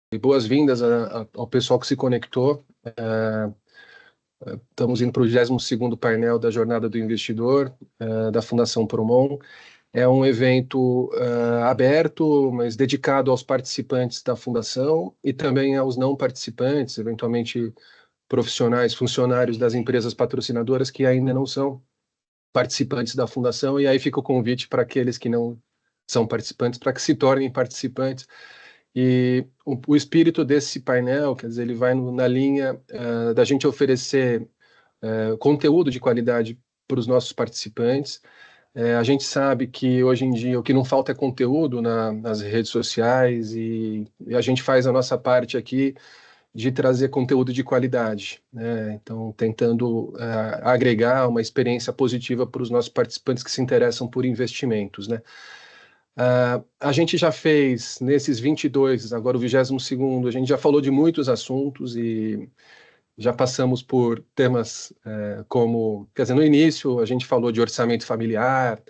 E boas-vindas ao pessoal que se conectou. Estamos indo para o 22º painel da Jornada do Investidor, da Fundação Promon. É um evento aberto, mas dedicado aos participantes da Fundação e também aos não participantes, eventualmente profissionais, funcionários das empresas patrocinadoras que ainda não são participantes da Fundação. E aí fica o convite para aqueles que não são participantes, para que se tornem participantes. E o espírito desse painel, quer dizer, ele vai na linha da gente oferecer conteúdo de qualidade para os nossos participantes. A gente sabe que hoje em dia o que não falta é conteúdo nas redes sociais e a gente faz a nossa parte aqui de trazer conteúdo de qualidade, né? Então, tentando agregar uma experiência positiva para os nossos participantes que se interessam por investimentos, né? A gente já fez, nesses 22, agora o 22º, a gente já falou de muitos assuntos e já passamos por temas como, quer dizer, no início a gente falou de orçamento familiar,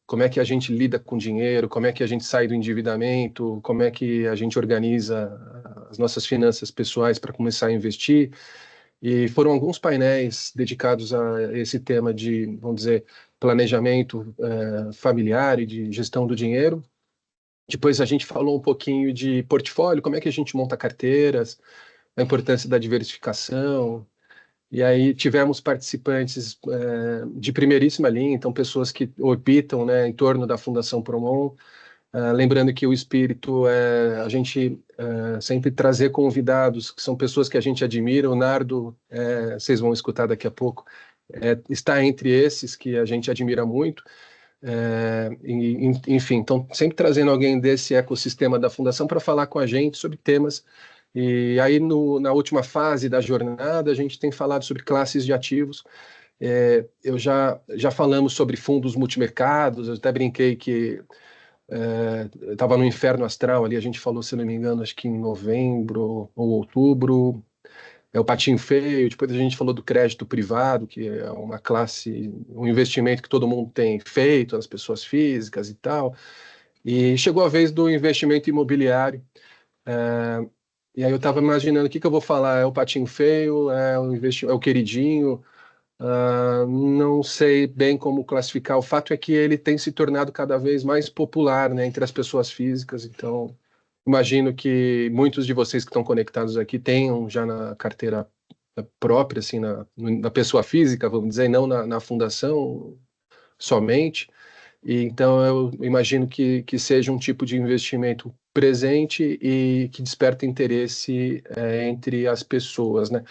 como é que a gente lida com dinheiro, como é que a gente sai do endividamento, como é que a gente organiza as nossas finanças pessoais para começar a investir. E foram alguns painéis dedicados a esse tema de, vamos dizer, planejamento familiar e de gestão do dinheiro. Depois a gente falou um pouquinho de portfólio, como é que a gente monta carteiras, a importância da diversificação. E aí tivemos participantes de primeiríssima linha, então pessoas que orbitam, né, em torno da Fundação Promon. Lembrando que o espírito é a gente sempre trazer convidados, que são pessoas que a gente admira. O Nardo, vocês vão escutar daqui a pouco, está entre esses que a gente admira muito. Enfim, então sempre trazendo alguém desse ecossistema da Fundação para falar com a gente sobre temas. E aí, na última fase da jornada, a gente tem falado sobre classes de ativos. Eu já falamos sobre fundos multimercados, eu até brinquei que estava no inferno astral ali, a gente falou, se não me engano, acho que em novembro ou outubro, o patinho feio. Depois a gente falou do crédito privado, que é uma classe, um investimento que todo mundo tem feito, as pessoas físicas e tal. E chegou a vez do investimento imobiliário. E aí eu estava imaginando o que eu vou falar. É o patinho feio? É o queridinho? Não sei bem como classificar. O fato é que ele tem se tornado cada vez mais popular, né, entre as pessoas físicas. Então, imagino que muitos de vocês que estão conectados aqui tenham já na carteira própria, assim, na pessoa física, vamos dizer, não na fundação somente. E então eu imagino que seja um tipo de investimento presente e que desperta interesse entre as pessoas, né?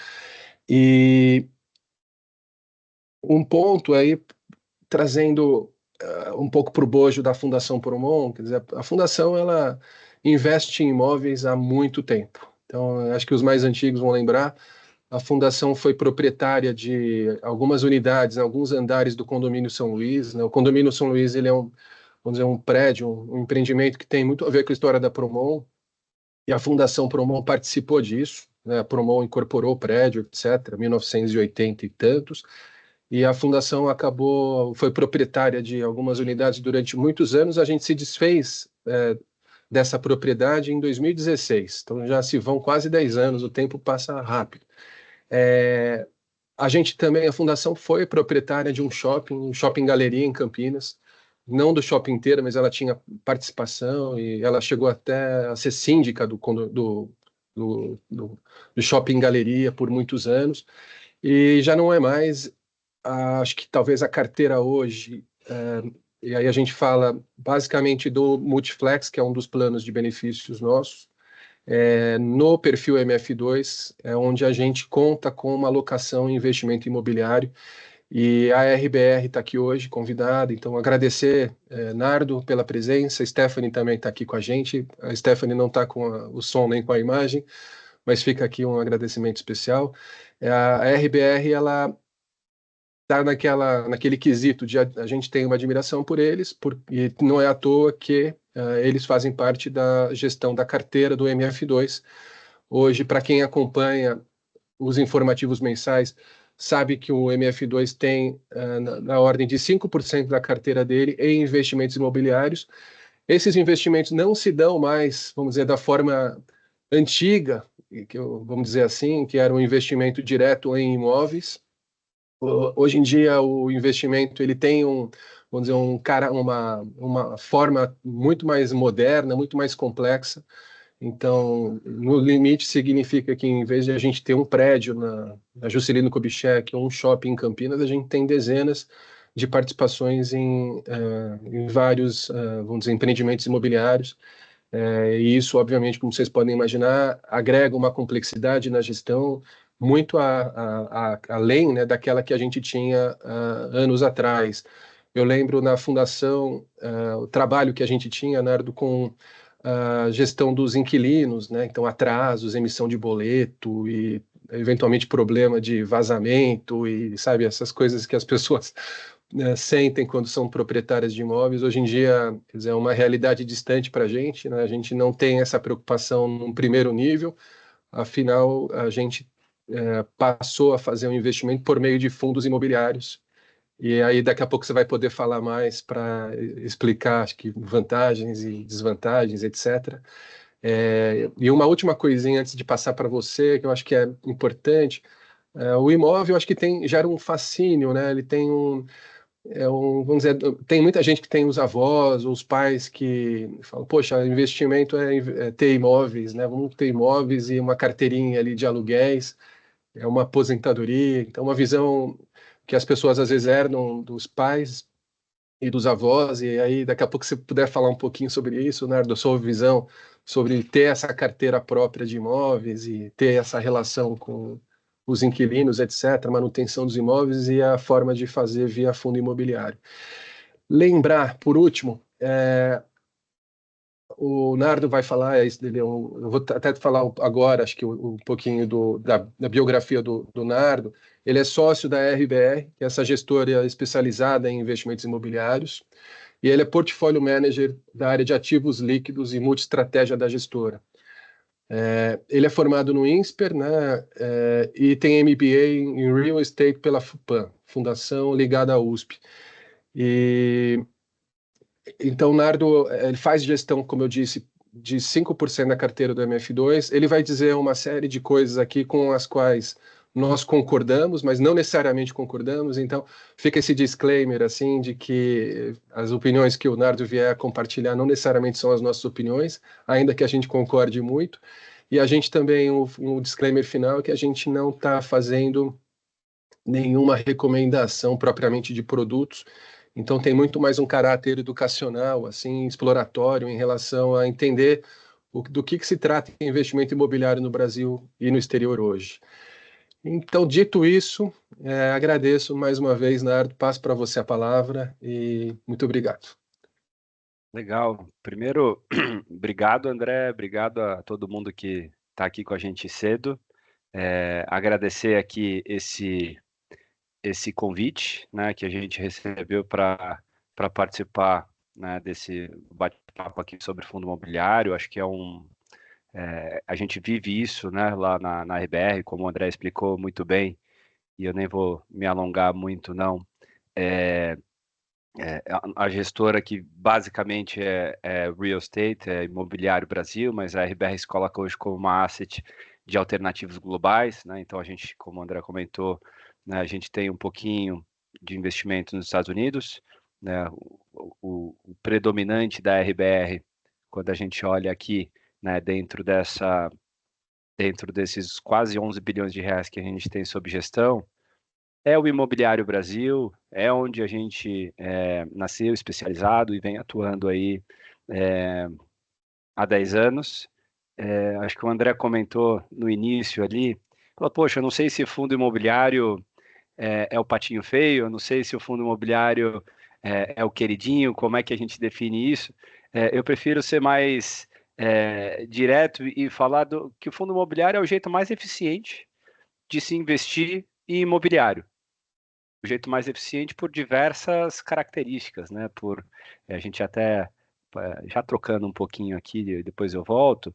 E um ponto aí, trazendo um pouco para o bojo da Fundação Promon, quer dizer, a Fundação ela investe em imóveis há muito tempo. Então, acho que os mais antigos vão lembrar, a Fundação foi proprietária de algumas unidades, alguns andares do Condomínio São Luís, né? O Condomínio São Luís ele é vamos dizer, um prédio, um empreendimento que tem muito a ver com a história da Promon, e a Fundação Promon participou disso, né? A Promon incorporou o prédio, etc., 1980 e tantos, e a Fundação foi proprietária de algumas unidades durante muitos anos. A gente se desfez dessa propriedade em 2016, então já se vão quase 10 anos, o tempo passa rápido. A gente também, a Fundação foi proprietária de um shopping galeria em Campinas, não do shopping inteiro, mas ela tinha participação e ela chegou até a ser síndica do shopping galeria por muitos anos, e já não é mais. Acho que talvez a carteira hoje, e aí a gente fala basicamente do Multiflex, que é um dos planos de benefícios nossos, no perfil MF2, onde a gente conta com uma alocação em investimento imobiliário, e a RBR está aqui hoje, convidada. Então, agradecer, Nardo, pela presença. A Stephanie também está aqui com a gente. A Stephanie não está com o som nem com a imagem, mas fica aqui um agradecimento especial. A RBR, ela está naquele quesito de a gente tem uma admiração por eles, e não é à toa que eles fazem parte da gestão da carteira do MF2. Hoje, para quem acompanha os informativos mensais, sabe que o MF2 tem na ordem de 5% da carteira dele em investimentos imobiliários. Esses investimentos não se dão mais, vamos dizer, da forma antiga, vamos dizer assim, que era um investimento direto em imóveis. Hoje em dia o investimento ele tem vamos dizer, uma forma muito mais moderna, muito mais complexa. Então, no limite significa que em vez de a gente ter um prédio na Juscelino Kubitschek ou um shopping em Campinas, a gente tem dezenas de participações em vários, vamos dizer, empreendimentos imobiliários. E isso, obviamente, como vocês podem imaginar, agrega uma complexidade na gestão muito além, né, daquela que a gente tinha anos atrás. Eu lembro na fundação o trabalho que a gente tinha, Nardo, com a gestão dos inquilinos, né? Então, atrasos, emissão de boleto e eventualmente problema de vazamento e, sabe, essas coisas que as pessoas sentem quando são proprietárias de imóveis. Hoje em dia, quer dizer, é uma realidade distante para a gente, né? A gente não tem essa preocupação num primeiro nível, afinal, a gente passou a fazer um investimento por meio de fundos imobiliários. E aí, daqui a pouco, você vai poder falar mais para explicar, acho que, vantagens e desvantagens, etc. E uma última coisinha antes de passar para você, que eu acho que é importante. O imóvel, eu acho que gera um fascínio, né? Ele tem vamos dizer, tem muita gente que tem os avós, os pais que falam, poxa, investimento é ter imóveis, né? Vamos ter imóveis e uma carteirinha ali de aluguéis, é uma aposentadoria. Então, uma visão que as pessoas às vezes herdam dos pais e dos avós, e aí daqui a pouco se puder falar um pouquinho sobre isso, né, da sua visão sobre ter essa carteira própria de imóveis e ter essa relação com os inquilinos, etc., manutenção dos imóveis e a forma de fazer via fundo imobiliário. Lembrar, por último, o Nardo vai falar, eu vou até falar agora, acho que um pouquinho da biografia do Nardo. Ele é sócio da RBR, que é essa gestora especializada em investimentos imobiliários, e ele é portfólio manager da área de ativos líquidos e multiestratégia da gestora. Ele é formado no INSPER, né, e tem MBA em Real Estate pela FUPAM, fundação ligada à USP. Então, o Nardo, ele faz gestão, como eu disse, de 5% da carteira do MF2. Ele vai dizer uma série de coisas aqui com as quais nós concordamos, mas não necessariamente concordamos. Então, fica esse disclaimer, assim, de que as opiniões que o Nardo vier a compartilhar não necessariamente são as nossas opiniões, ainda que a gente concorde muito. E a gente também, um disclaimer final, é que a gente não está fazendo nenhuma recomendação propriamente de produtos. Então tem muito mais um caráter educacional, assim, exploratório em relação a entender do que se trata em investimento imobiliário no Brasil e no exterior hoje. Então, dito isso, agradeço mais uma vez, Nardo, passo para você a palavra e muito obrigado. Legal. Primeiro, obrigado, André, obrigado a todo mundo que está aqui com a gente cedo. Agradecer aqui esse convite, né, que a gente recebeu para participar, né, desse bate-papo aqui sobre fundo imobiliário. Acho que a gente vive isso, né, lá na RBR, como o André explicou muito bem, e eu nem vou me alongar muito, não. A gestora que basicamente é Real Estate, é Imobiliário Brasil, mas a RBR se coloca hoje como uma asset de alternativos globais, né? Então a gente, como o André comentou, né, a gente tem um pouquinho de investimento nos Estados Unidos, né? O predominante da RBR, quando a gente olha aqui, né, dentro desses quase 11 bilhões de reais que a gente tem sob gestão, é o Imobiliário Brasil, é onde a gente nasceu especializado e vem atuando aí há 10 anos. Acho que o André comentou no início ali, falou, poxa, eu não sei se fundo imobiliário é o patinho feio, eu não sei se o fundo imobiliário é o queridinho, como é que a gente define isso? Eu prefiro ser mais direto e falar que o fundo imobiliário é o jeito mais eficiente de se investir em imobiliário. O jeito mais eficiente por diversas características, né? A gente até já trocando um pouquinho aqui, depois eu volto,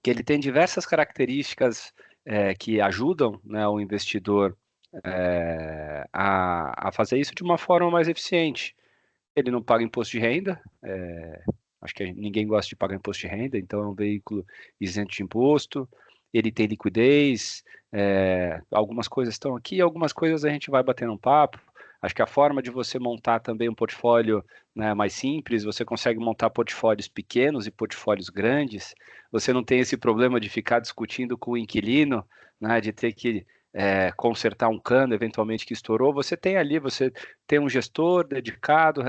que ele tem diversas características que ajudam, né, o investidor a fazer isso de uma forma mais eficiente. Ele não paga imposto de renda, acho que ninguém gosta de pagar imposto de renda, então é um veículo isento de imposto, ele tem liquidez, algumas coisas estão aqui, algumas coisas a gente vai batendo um papo. Acho que a forma de você montar também um portfólio, né, mais simples, você consegue montar portfólios pequenos e portfólios grandes, você não tem esse problema de ficar discutindo com o inquilino, né, de ter que consertar um cano eventualmente que estourou, você tem ali, você tem um gestor dedicado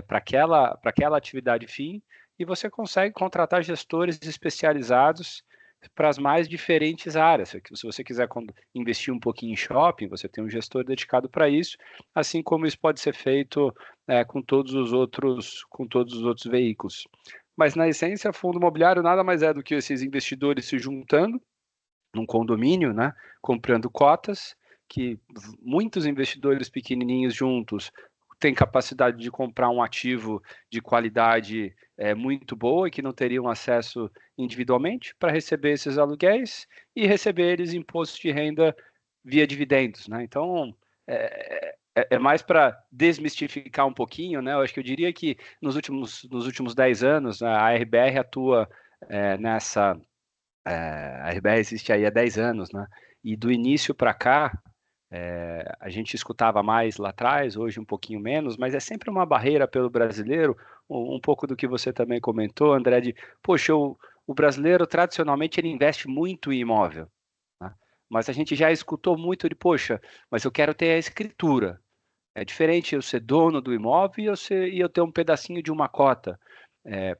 para aquela atividade fim, e você consegue contratar gestores especializados para as mais diferentes áreas. Se você quiser investir um pouquinho em shopping, você tem um gestor dedicado para isso, assim como isso pode ser feito com todos os outros veículos. Mas, na essência, fundo imobiliário nada mais é do que esses investidores se juntando num condomínio, né, comprando cotas, que muitos investidores pequenininhos juntos têm capacidade de comprar um ativo de qualidade muito boa e que não teriam acesso individualmente para receber esses aluguéis e receber eles imposto de renda via dividendos, né? Então, é mais para desmistificar um pouquinho, né? Eu acho que eu diria que nos últimos 10 anos a RBR atua nessa... a RBR existe aí há 10 anos, né? E do início para cá, a gente escutava mais lá atrás, hoje um pouquinho menos, mas é sempre uma barreira pelo brasileiro, um pouco do que você também comentou, André, de, poxa, o brasileiro tradicionalmente ele investe muito em imóvel, né? Mas a gente já escutou muito de, poxa, mas eu quero ter a escritura. É diferente eu ser dono do imóvel e eu ter um pedacinho de uma cota.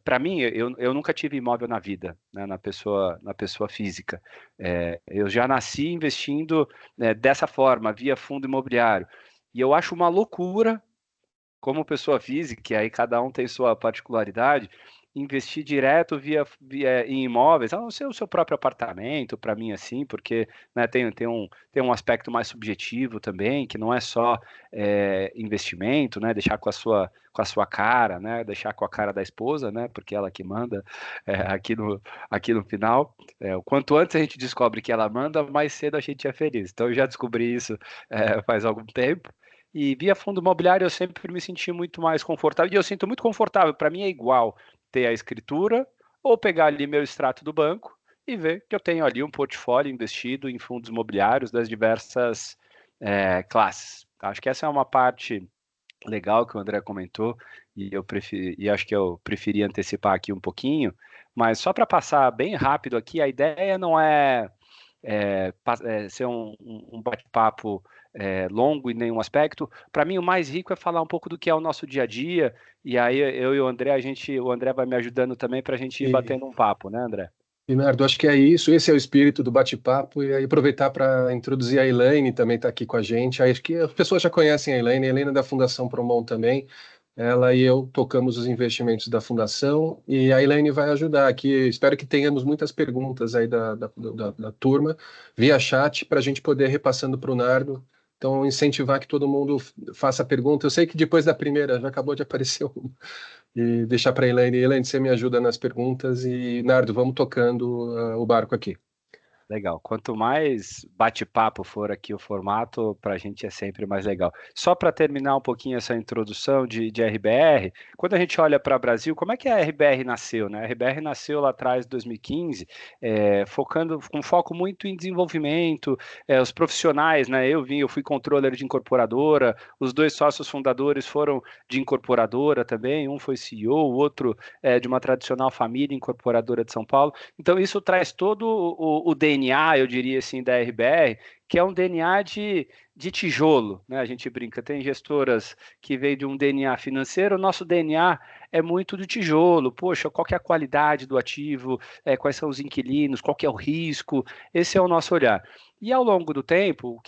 Para mim, eu nunca tive imóvel na vida, né, na pessoa física. Eu já nasci investindo dessa forma, via fundo imobiliário. E eu acho uma loucura, como pessoa física, e aí cada um tem sua particularidade, investir direto via em imóveis, a não ser o seu próprio apartamento, para mim, assim, porque né, tem um aspecto mais subjetivo também, que não é só investimento, né, deixar com a sua cara, né, deixar com a cara da esposa, né, porque ela que manda aqui no final. O quanto antes a gente descobre que ela manda, mais cedo a gente é feliz. Então eu já descobri isso faz algum tempo. E via fundo imobiliário eu sempre me senti muito mais confortável. E eu sinto muito confortável. Para mim é igual ter a escritura ou pegar ali meu extrato do banco e ver que eu tenho ali um portfólio investido em fundos imobiliários das diversas classes. Acho que essa é uma parte legal que o André comentou e acho que eu preferi antecipar aqui um pouquinho. Mas só para passar bem rápido aqui, a ideia não é ser um bate-papo longo em nenhum aspecto. Para mim, o mais rico é falar um pouco do que é o nosso dia a dia, e aí eu e o André, o André vai me ajudando também para a gente ir E, batendo um papo, né, André? Leonardo, acho que é isso. Esse é o espírito do bate-papo. E aí aproveitar para introduzir a Elaine também está aqui com a gente. Aí, acho que as pessoas já conhecem a Elaine é da Fundação Promon também. Ela e eu tocamos os investimentos da Fundação e a Elaine vai ajudar aqui. Espero que tenhamos muitas perguntas aí da turma via chat para a gente poder repassando para o Nardo. Então, incentivar que todo mundo faça pergunta. Eu sei que depois da primeira já acabou de aparecer uma e deixar para a Elaine. Elaine, você me ajuda nas perguntas e, Nardo, vamos tocando o barco aqui. Legal. Quanto mais bate-papo for aqui o formato, para a gente é sempre mais legal. Só para terminar um pouquinho essa introdução de RBR, quando a gente olha para o Brasil, como é que a RBR nasceu, né? A RBR nasceu lá atrás, em 2015, focando com foco muito em desenvolvimento, os profissionais, né? Eu fui controller de incorporadora, os dois sócios fundadores foram de incorporadora também, um foi CEO, o outro de uma tradicional família incorporadora de São Paulo. Então, isso traz todo o DNA, eu diria assim, da RBR, que é um DNA de tijolo, né? A gente brinca, tem gestoras que vêm de um DNA financeiro, o nosso DNA é muito do tijolo. Poxa, qual que é a qualidade do ativo, quais são os inquilinos, qual que é o risco, esse é o nosso olhar. E ao longo do tempo,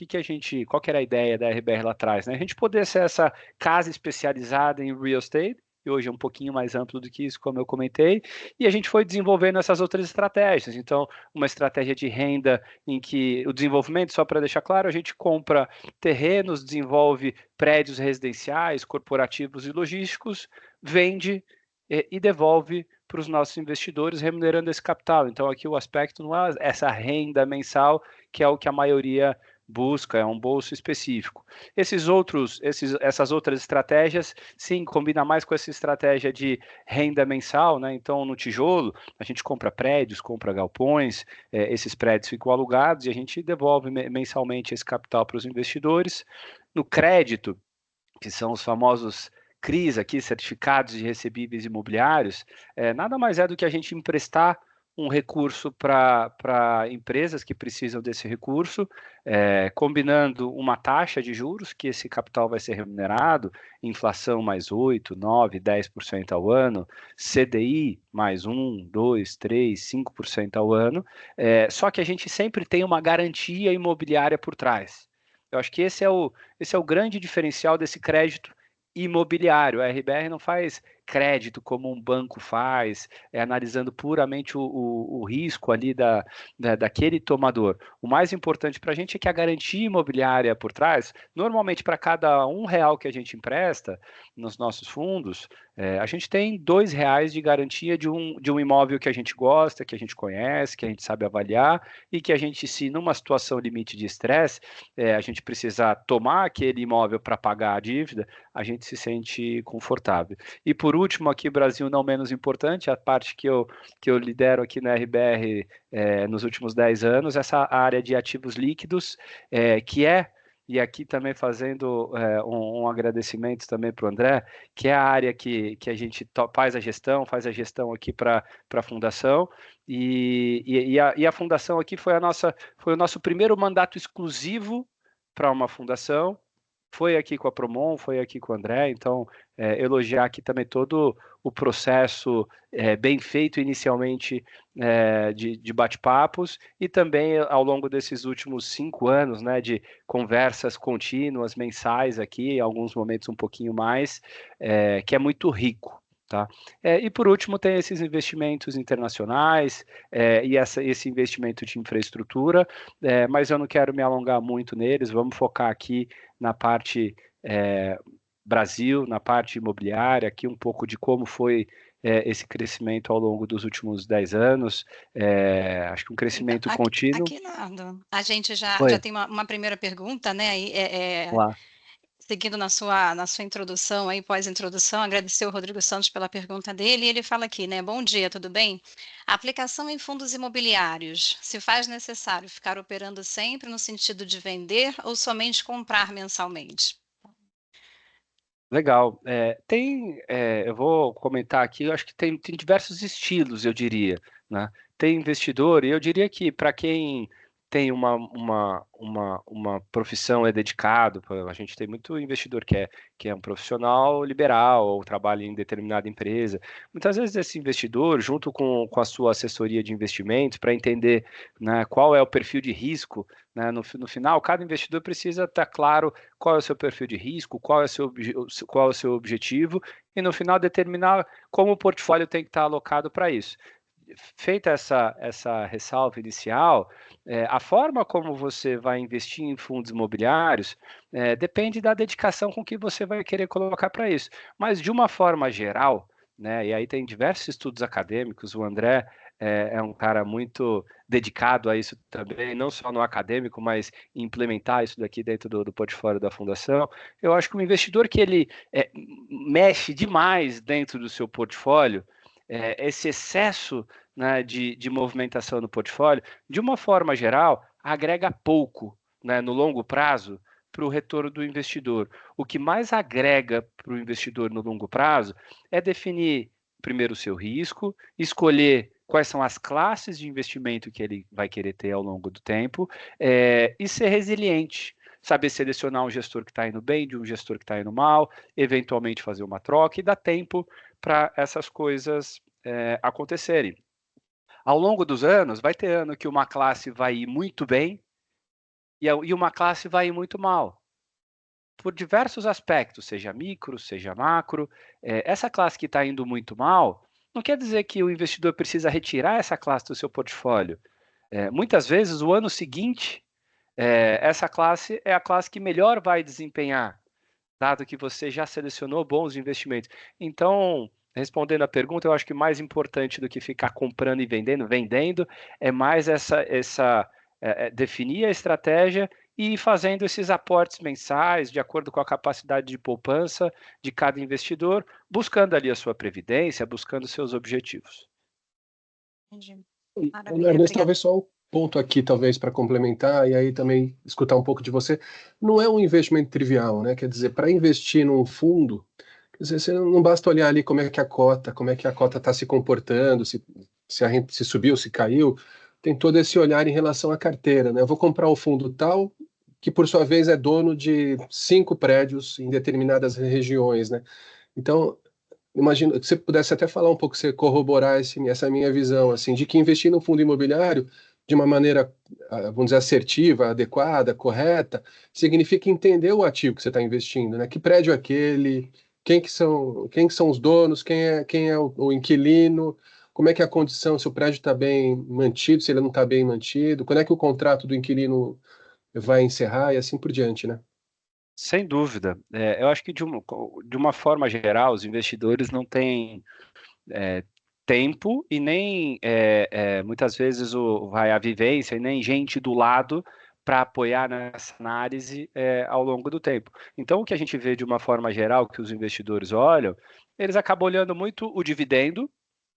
qual que era a ideia da RBR lá atrás, né? A gente poder ser essa casa especializada em real estate, e hoje é um pouquinho mais amplo do que isso, como eu comentei, e a gente foi desenvolvendo essas outras estratégias. Então, uma estratégia de renda em que o desenvolvimento, só para deixar claro, a gente compra terrenos, desenvolve prédios residenciais, corporativos e logísticos, vende e devolve para os nossos investidores, remunerando esse capital. Então, aqui o aspecto não é essa renda mensal, que é o que a maioria busca, é um bolso específico. Essas outras estratégias, sim, combina mais com essa estratégia de renda mensal, né? Então, no tijolo, a gente compra prédios, compra galpões, esses prédios ficam alugados e a gente devolve mensalmente esse capital para os investidores. No crédito, que são os famosos CRIs aqui, certificados de recebíveis imobiliários, nada mais é do que a gente emprestar um recurso para empresas que precisam desse recurso, combinando uma taxa de juros, que esse capital vai ser remunerado, inflação mais 8, 9, 10% ao ano, CDI mais 1, 2, 3, 5% ao ano, só que a gente sempre tem uma garantia imobiliária por trás. Eu acho que esse é o grande diferencial desse crédito imobiliário. A RBR não faz crédito como um banco faz, analisando puramente o risco ali daquele tomador. O mais importante para a gente é que a garantia imobiliária por trás, normalmente para cada R$ 1 que a gente empresta nos nossos fundos, a gente tem R$ 2 de garantia de um imóvel que a gente gosta, que a gente conhece, que a gente sabe avaliar e que a gente, se numa situação limite de estresse, a gente precisar tomar aquele imóvel para pagar a dívida, a gente se sente confortável. E por último, aqui Brasil não menos importante, a parte que eu lidero aqui na RBR nos últimos 10 anos, essa área de ativos líquidos, e aqui também fazendo um agradecimento também para o André, que é a área que a gente faz a gestão aqui para a Fundação, e a Fundação aqui foi o nosso primeiro mandato exclusivo para uma fundação, foi aqui com a Promon, foi aqui com o André, então elogiar aqui também todo o processo bem feito inicialmente de bate-papos e também ao longo desses últimos 5 anos, né, de conversas contínuas, mensais aqui, em alguns momentos um pouquinho mais, que é muito rico. Tá? E por último tem esses investimentos internacionais e esse investimento de infraestrutura, mas eu não quero me alongar muito neles, vamos focar aqui na parte Brasil, na parte imobiliária, aqui um pouco de como foi esse crescimento ao longo dos últimos 10 anos, acho que um Então, crescimento contínuo. aqui, Nando, a gente já Oi, tem uma primeira pergunta, né? lá. Seguindo na sua introdução, aí pós-introdução, agradecer o Rodrigo Santos pela pergunta dele, e ele fala aqui, né? Bom dia, tudo bem? A aplicação em fundos imobiliários, se faz necessário ficar operando sempre no sentido de vender ou somente comprar mensalmente? Legal. Eu vou comentar aqui, eu acho que tem diversos estilos, eu diria, né? Tem investidor, e eu diria que para quem tem uma profissão, é dedicado, a gente tem muito investidor que é um profissional liberal ou trabalha em determinada empresa. Muitas vezes esse investidor, junto com a sua assessoria de investimentos, para entender, né, qual é o perfil de risco, né, no final, cada investidor precisa estar claro qual é o seu perfil de risco, qual é o seu objetivo, e no final determinar como o portfólio tem que estar alocado para isso. Feita essa ressalva inicial, a forma como você vai investir em fundos imobiliários depende da dedicação com que você vai querer colocar para isso. Mas de uma forma geral, né, e aí tem diversos estudos acadêmicos, o André é um cara muito dedicado a isso também, não só no acadêmico, mas em implementar isso daqui dentro do portfólio da fundação. Eu acho que um investidor que ele mexe demais dentro do seu portfólio, esse excesso, né, de movimentação no portfólio, de uma forma geral, agrega pouco, né, no longo prazo para o retorno do investidor. O que mais agrega para o investidor no longo prazo é definir primeiro o seu risco, escolher quais são as classes de investimento que ele vai querer ter ao longo do tempo e ser resiliente. Saber selecionar um gestor que está indo bem de um gestor que está indo mal, eventualmente fazer uma troca e dar tempo para essas coisas acontecerem. Ao longo dos anos, vai ter ano que uma classe vai ir muito bem e uma classe vai ir muito mal. Por diversos aspectos, seja micro, seja macro. Essa classe que está indo muito mal, não quer dizer que o investidor precisa retirar essa classe do seu portfólio. Muitas vezes, o ano seguinte, essa classe é a classe que melhor vai desempenhar, dado que você já selecionou bons investimentos. Então, respondendo a pergunta, eu acho que mais importante do que ficar comprando e vendendo, é mais definir a estratégia e ir fazendo esses aportes mensais de acordo com a capacidade de poupança de cada investidor, buscando ali a sua previdência, buscando seus objetivos. Entendi. Maravilha, Ernesto, talvez só um ponto aqui, talvez, para complementar, e aí também escutar um pouco de você. Não é um investimento trivial, né? Quer dizer, para investir num fundo, quer dizer, você não basta olhar ali como é que a cota está se comportando, se subiu, se caiu, tem todo esse olhar em relação à carteira, né? Eu vou comprar o fundo tal, que por sua vez é dono de 5 prédios em determinadas regiões, né? Então, imagino que você pudesse até falar um pouco, você corroborar essa minha visão, assim, de que investir no fundo imobiliário de uma maneira, vamos dizer, assertiva, adequada, correta, significa entender o ativo que você está investindo, né? Que prédio é aquele, quem que são os donos, quem é o inquilino, como é que é a condição, se o prédio está bem mantido, se ele não está bem mantido, quando é que o contrato do inquilino vai encerrar e assim por diante, né? Sem dúvida. Eu acho que de uma forma geral, os investidores não têm tempo e nem muitas vezes a vivência e nem gente do lado para apoiar nessa análise ao longo do tempo. Então, o que a gente vê de uma forma geral que os investidores olham, eles acabam olhando muito o dividendo,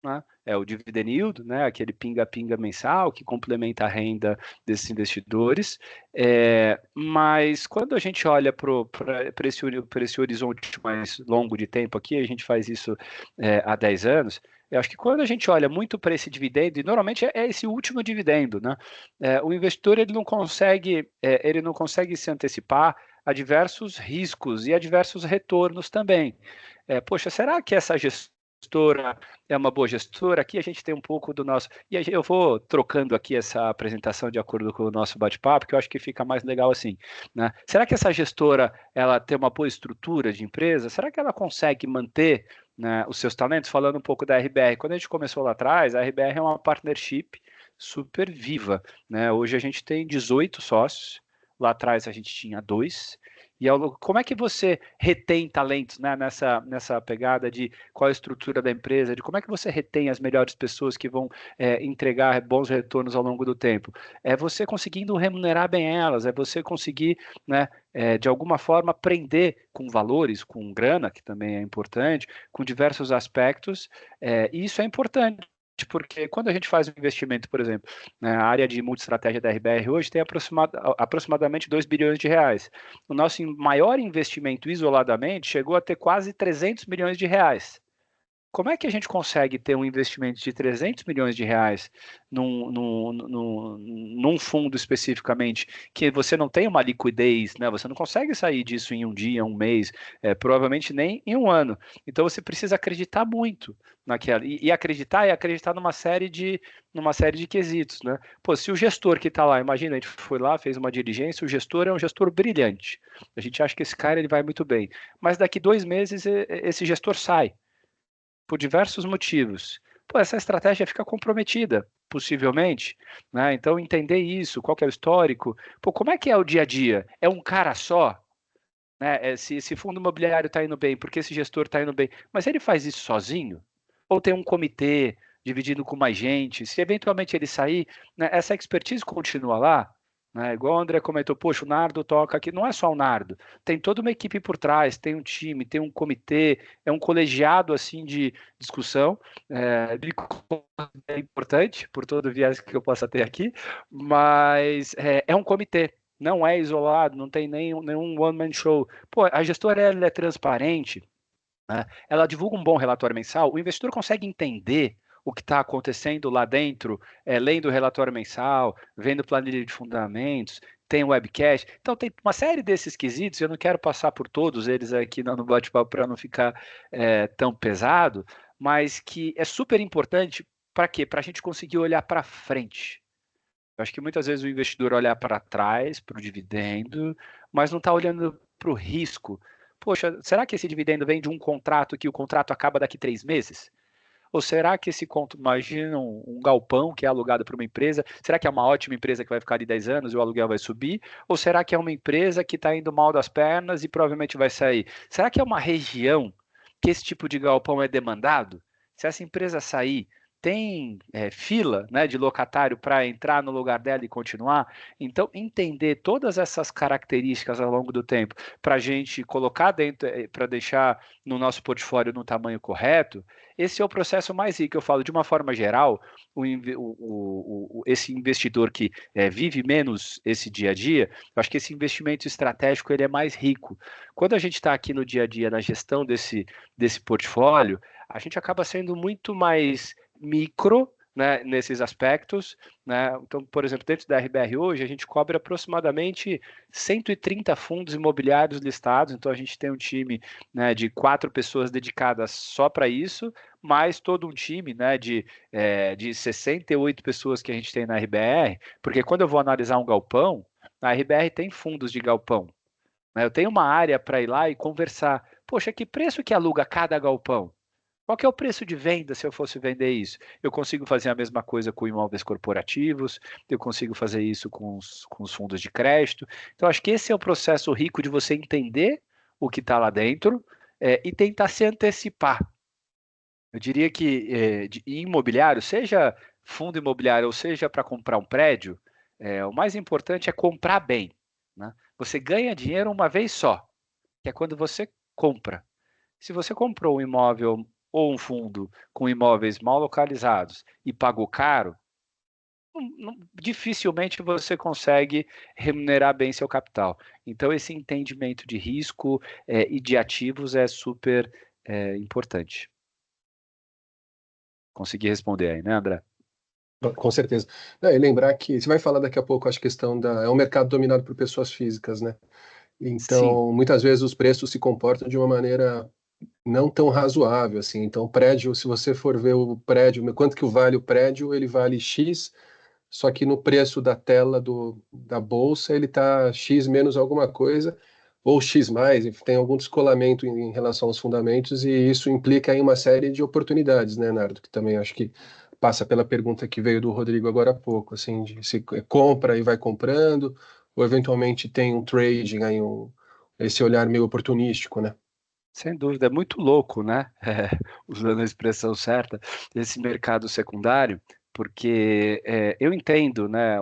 né? O dividend yield, né? Aquele pinga-pinga mensal que complementa a renda desses investidores. Mas quando a gente olha para esse horizonte mais longo de tempo aqui, a gente faz isso há 10 anos, eu acho que quando a gente olha muito para esse dividendo, e normalmente é esse último dividendo, né? O investidor ele não consegue se antecipar a diversos riscos e a diversos retornos também. Poxa, será que essa gestora é uma boa gestora? Aqui a gente tem um pouco do nosso... E eu vou trocando aqui essa apresentação de acordo com o nosso bate-papo, que eu acho que fica mais legal assim, né? Será que essa gestora ela tem uma boa estrutura de empresa? Será que ela consegue manter, né, os seus talentos? Falando um pouco da RBR, quando a gente começou lá atrás, a RBR é uma partnership super viva, né? Hoje a gente tem 18 sócios, lá atrás a gente tinha 2, e como é que você retém talentos, né, nessa pegada de qual a estrutura da empresa, de como é que você retém as melhores pessoas que vão entregar bons retornos ao longo do tempo? É você conseguindo remunerar bem elas, é você conseguir, né, de alguma forma, aprender com valores, com grana, que também é importante, com diversos aspectos, e isso é importante. Porque quando a gente faz um investimento, por exemplo, a área de multiestratégia da RBR hoje tem aproximadamente 2 bilhões de reais. O nosso maior investimento isoladamente chegou a ter quase 300 milhões de reais. Como é que a gente consegue ter um investimento de 300 milhões de reais num fundo especificamente, que você não tem uma liquidez, né? Você não consegue sair disso em um dia, um mês, provavelmente nem em um ano. Então você precisa acreditar muito naquela. E acreditar é acreditar numa série de quesitos, né? Pô, se o gestor que está lá, imagina, a gente foi lá, fez uma diligência, o gestor é um gestor brilhante. A gente acha que esse cara ele vai muito bem. Mas daqui 2 meses esse gestor sai por diversos motivos. Pô, essa estratégia fica comprometida, possivelmente, né? Então, entender isso, qual que é o histórico. Pô, como é que é o dia a dia? É um cara só? Né? Se esse fundo imobiliário está indo bem, porque esse gestor está indo bem, mas ele faz isso sozinho? Ou tem um comitê dividido com mais gente? Se eventualmente ele sair, né, essa expertise continua lá? Né? Igual o André comentou, poxa, o Nardo toca aqui. Não é só o Nardo, tem toda uma equipe por trás, tem um time, tem um comitê, é um colegiado assim de discussão. É importante por todo o viés que eu possa ter aqui, mas é um comitê. Não é isolado, não tem nenhum one-man show. Pô, a gestora ela é transparente, né? Ela divulga um bom relatório mensal, o investidor consegue entender o que está acontecendo lá dentro, lendo o relatório mensal, vendo planilha de fundamentos, tem webcast. Então, tem uma série desses quesitos, eu não quero passar por todos eles aqui no bate-papo para não ficar tão pesado, mas que é super importante para quê? Para a gente conseguir olhar para frente. Eu acho que muitas vezes o investidor olha para trás, para o dividendo, mas não está olhando para o risco. Poxa, será que esse dividendo vem de um contrato que o contrato acaba daqui 3 meses? Ou será que imagina um galpão que é alugado para uma empresa, será que é uma ótima empresa que vai ficar de 10 anos e o aluguel vai subir? Ou será que é uma empresa que está indo mal das pernas e provavelmente vai sair? Será que é uma região que esse tipo de galpão é demandado? Se essa empresa sair, tem fila, né, de locatário para entrar no lugar dela e continuar. Então, entender todas essas características ao longo do tempo para a gente colocar dentro, para deixar no nosso portfólio no tamanho correto, esse é o processo mais rico. Eu falo de uma forma geral, esse investidor que vive menos esse dia a dia, eu acho que esse investimento estratégico ele é mais rico. Quando a gente está aqui no dia a dia, na gestão desse portfólio, a gente acaba sendo muito mais micro, né, nesses aspectos, né? Então, por exemplo, dentro da RBR hoje, a gente cobre aproximadamente 130 fundos imobiliários listados, então a gente tem um time, né, de 4 pessoas dedicadas só para isso, mais todo um time, né, de 68 pessoas que a gente tem na RBR, porque quando eu vou analisar um galpão, a RBR tem fundos de galpão, né? Eu tenho uma área para ir lá e conversar. Poxa, que preço que aluga cada galpão? Qual que é o preço de venda se eu fosse vender isso? Eu consigo fazer a mesma coisa com imóveis corporativos, eu consigo fazer isso com os fundos de crédito. Então, acho que esse é o processo rico de você entender o que está lá dentro e tentar se antecipar. Eu diria que de imobiliário, seja fundo imobiliário ou seja para comprar um prédio, o mais importante é comprar bem, né? Você ganha dinheiro uma vez só, que é quando você compra. Se você comprou um imóvel ou um fundo com imóveis mal localizados e pagou caro, dificilmente você consegue remunerar bem seu capital. Então, esse entendimento de risco e de ativos é super importante. Consegui responder aí, né, André? Com certeza. E lembrar que você vai falar daqui a pouco, acho, questão da. É um mercado dominado por pessoas físicas, né? Sim, Então, muitas vezes os preços se comportam de uma maneira não tão razoável, assim. Então, o prédio, se você for ver o prédio, quanto que vale o prédio, ele vale X, só que no preço da tela da bolsa ele está X menos alguma coisa, ou X mais, e tem algum descolamento em relação aos fundamentos, e isso implica em uma série de oportunidades, né, Nardo? Que também acho que passa pela pergunta que veio do Rodrigo agora há pouco, assim, de se compra e vai comprando, ou eventualmente tem um trading aí, esse olhar meio oportunístico, né? sem dúvida. É muito louco, né? Usando a expressão certa, esse mercado secundário, porque eu entendo, né?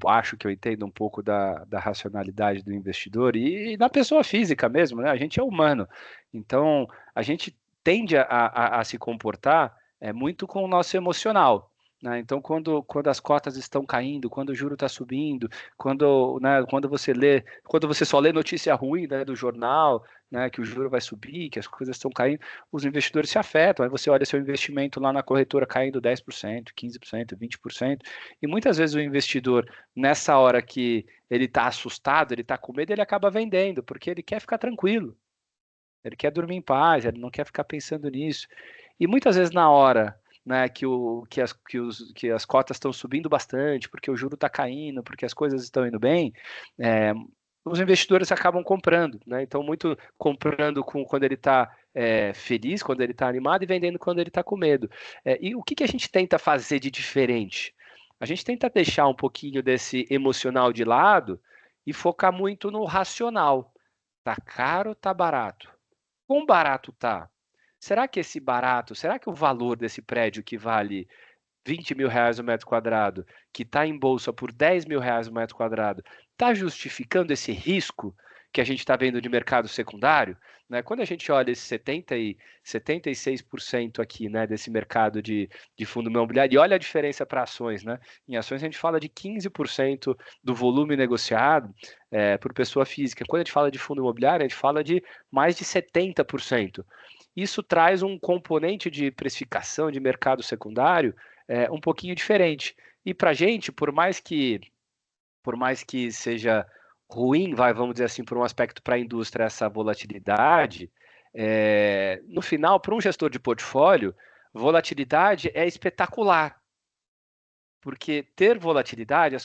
Acho que eu entendo um pouco da racionalidade do investidor e da pessoa física mesmo, né? A gente é humano, então a gente tende a se comportar muito com o nosso emocional. Né? Então, quando as cotas estão caindo, quando o juro está subindo, quando você só lê notícia ruim, né, do jornal, né, que o juro vai subir, que as coisas estão caindo, os investidores se afetam. Aí você olha seu investimento lá na corretora caindo 10%, 15%, 20%, e muitas vezes o investidor, nessa hora que ele está assustado, ele está com medo, ele acaba vendendo, porque ele quer ficar tranquilo, ele quer dormir em paz, ele não quer ficar pensando nisso. E muitas vezes na hora, né, que as cotas estão subindo bastante, porque o juro está caindo, porque as coisas estão indo bem, é, os investidores acabam comprando, né? Então, muito comprando quando ele está feliz, quando ele está animado, e vendendo quando ele está com medo. E o que a gente tenta fazer de diferente? A gente tenta deixar um pouquinho desse emocional de lado e focar muito no racional. Tá caro, tá barato? Quão barato tá? Será que o valor desse prédio que vale 20 mil reais o metro quadrado, que está em bolsa por 10 mil reais o metro quadrado, está justificando esse risco que a gente está vendo de mercado secundário? Né? Quando a gente olha esse 76% aqui, né, desse mercado de fundo imobiliário, e olha a diferença para ações, né? Em ações a gente fala de 15% do volume negociado por pessoa física. Quando a gente fala de fundo imobiliário, a gente fala de mais de 70%. Isso traz um componente de precificação de mercado secundário um pouquinho diferente. E para a gente, por mais que seja ruim, vamos dizer assim, por um aspecto para a indústria, essa volatilidade, no final, para um gestor de portfólio, volatilidade é espetacular, porque ter volatilidade,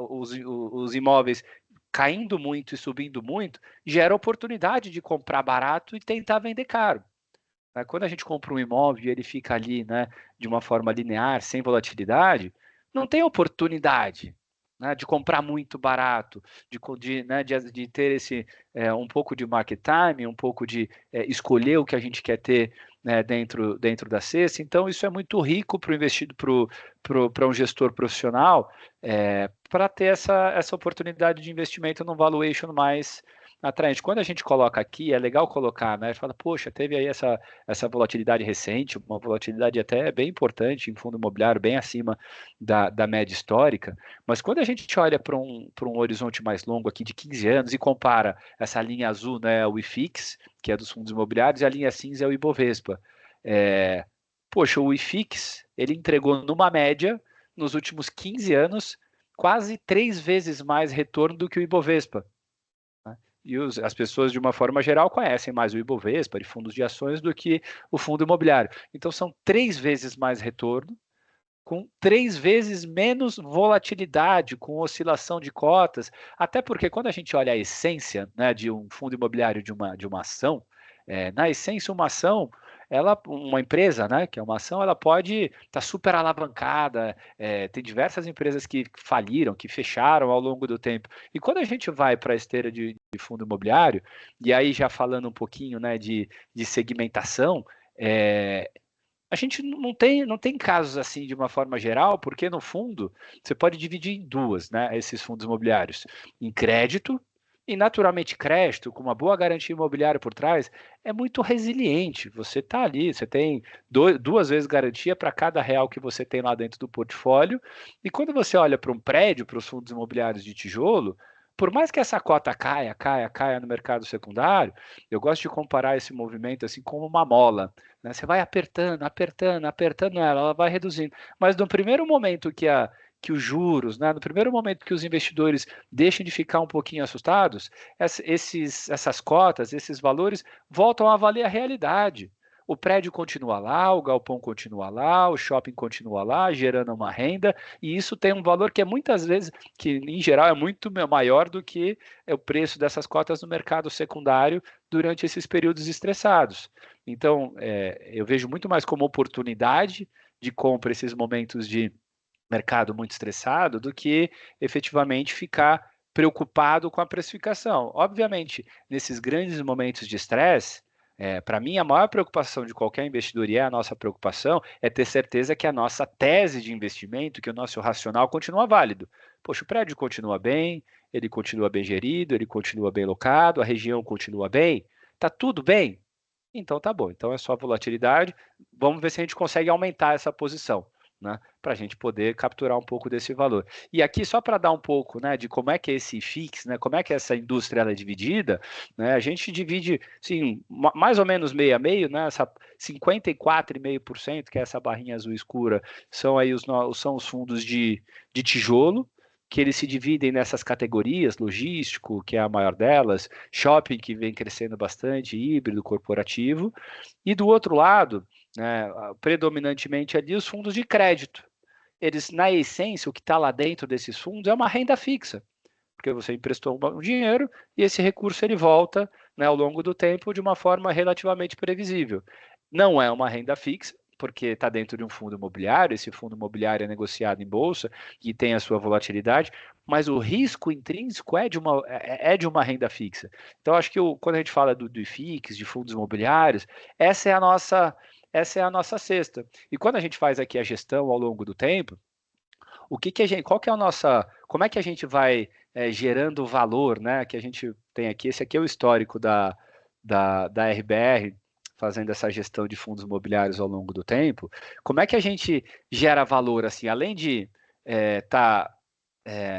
os imóveis caindo muito e subindo muito, gera oportunidade de comprar barato e tentar vender caro. Quando a gente compra um imóvel e ele fica ali, né, de uma forma linear, sem volatilidade, não tem oportunidade. né, de comprar muito barato, de ter esse um pouco de market time, um pouco de escolher o que a gente quer ter, né, dentro da cesta. Então, isso é muito rico para o investido, para um gestor profissional, para ter essa oportunidade de investimento num valuation mais atraente. Quando a gente coloca aqui, é legal colocar, né? Fala, poxa, teve aí essa volatilidade recente, uma volatilidade até bem importante em fundo imobiliário, bem acima da média histórica. Mas quando a gente olha para um horizonte mais longo aqui de 15 anos e compara essa linha azul, né, o IFIX, que é dos fundos imobiliários, e a linha cinza é o Ibovespa. Poxa, o IFIX, ele entregou numa média, nos últimos 15 anos, quase 3 vezes mais retorno do que o Ibovespa. E as pessoas, de uma forma geral, conhecem mais o Ibovespa de fundos de ações do que o fundo imobiliário. Então, são 3 vezes mais retorno, com 3 vezes menos volatilidade, com oscilação de cotas. Até porque, quando a gente olha a essência, né, de um fundo imobiliário, de uma ação, na essência, uma ação, uma empresa, né, que é uma ação, ela pode estar super alavancada. Tem diversas empresas que faliram, que fecharam ao longo do tempo. E quando a gente vai para a esteira de fundo imobiliário, e aí já falando um pouquinho, né, de segmentação, a gente não tem casos assim de uma forma geral, porque no fundo você pode dividir em duas, né, esses fundos imobiliários, em crédito. E naturalmente crédito, com uma boa garantia imobiliária por trás, é muito resiliente. Você está ali, você tem 2 vezes garantia para cada real que você tem lá dentro do portfólio. E quando você olha para um prédio, para os fundos imobiliários de tijolo, por mais que essa cota caia no mercado secundário, eu gosto de comparar esse movimento assim como uma mola, né? Você vai apertando ela vai reduzindo. Mas no primeiro momento que os juros, né, no primeiro momento que os investidores deixem de ficar um pouquinho assustados, essas cotas, esses valores voltam a valer a realidade. O prédio continua lá, o galpão continua lá, o shopping continua lá, gerando uma renda, e isso tem um valor que é muitas vezes, que em geral é muito maior do que o preço dessas cotas no mercado secundário durante esses períodos estressados. Então, eu vejo muito mais como oportunidade de compra esses momentos de mercado muito estressado do que efetivamente ficar preocupado com a precificação. Obviamente, nesses grandes momentos de estresse, para mim, a maior preocupação de qualquer investidor, e é a nossa preocupação, é ter certeza que a nossa tese de investimento, que o nosso racional continua válido. Poxa, o prédio continua bem, ele continua bem gerido, ele continua bem locado, a região continua bem, está tudo bem? Então tá bom, então é só volatilidade, vamos ver se a gente consegue aumentar essa posição, né, para a gente poder capturar um pouco desse valor. E aqui, só para dar um pouco, né, de como é que é esse FIX, né, como é que essa indústria ela é dividida, né, a gente divide, sim, mais ou menos meio a meio, né, essa 54,5%, que é essa barrinha azul escura, são aí são os fundos de tijolo, que eles se dividem nessas categorias, logístico, que é a maior delas, shopping, que vem crescendo bastante, híbrido, corporativo, e do outro lado, né, predominantemente ali os fundos de crédito. Eles, na essência, o que está lá dentro desses fundos é uma renda fixa, porque você emprestou um dinheiro e esse recurso ele volta, né, ao longo do tempo de uma forma relativamente previsível. Não é uma renda fixa, porque está dentro de um fundo imobiliário, esse fundo imobiliário é negociado em bolsa e tem a sua volatilidade, mas o risco intrínseco é de uma renda fixa. Então, acho que quando a gente fala do IFIX, de fundos imobiliários, essa é a nossa cesta. E quando a gente faz aqui a gestão ao longo do tempo, como é que a gente vai gerando valor, né? Que a gente tem aqui, esse aqui é o histórico da RBR, fazendo essa gestão de fundos imobiliários ao longo do tempo. Como é que a gente gera valor, assim, além de estar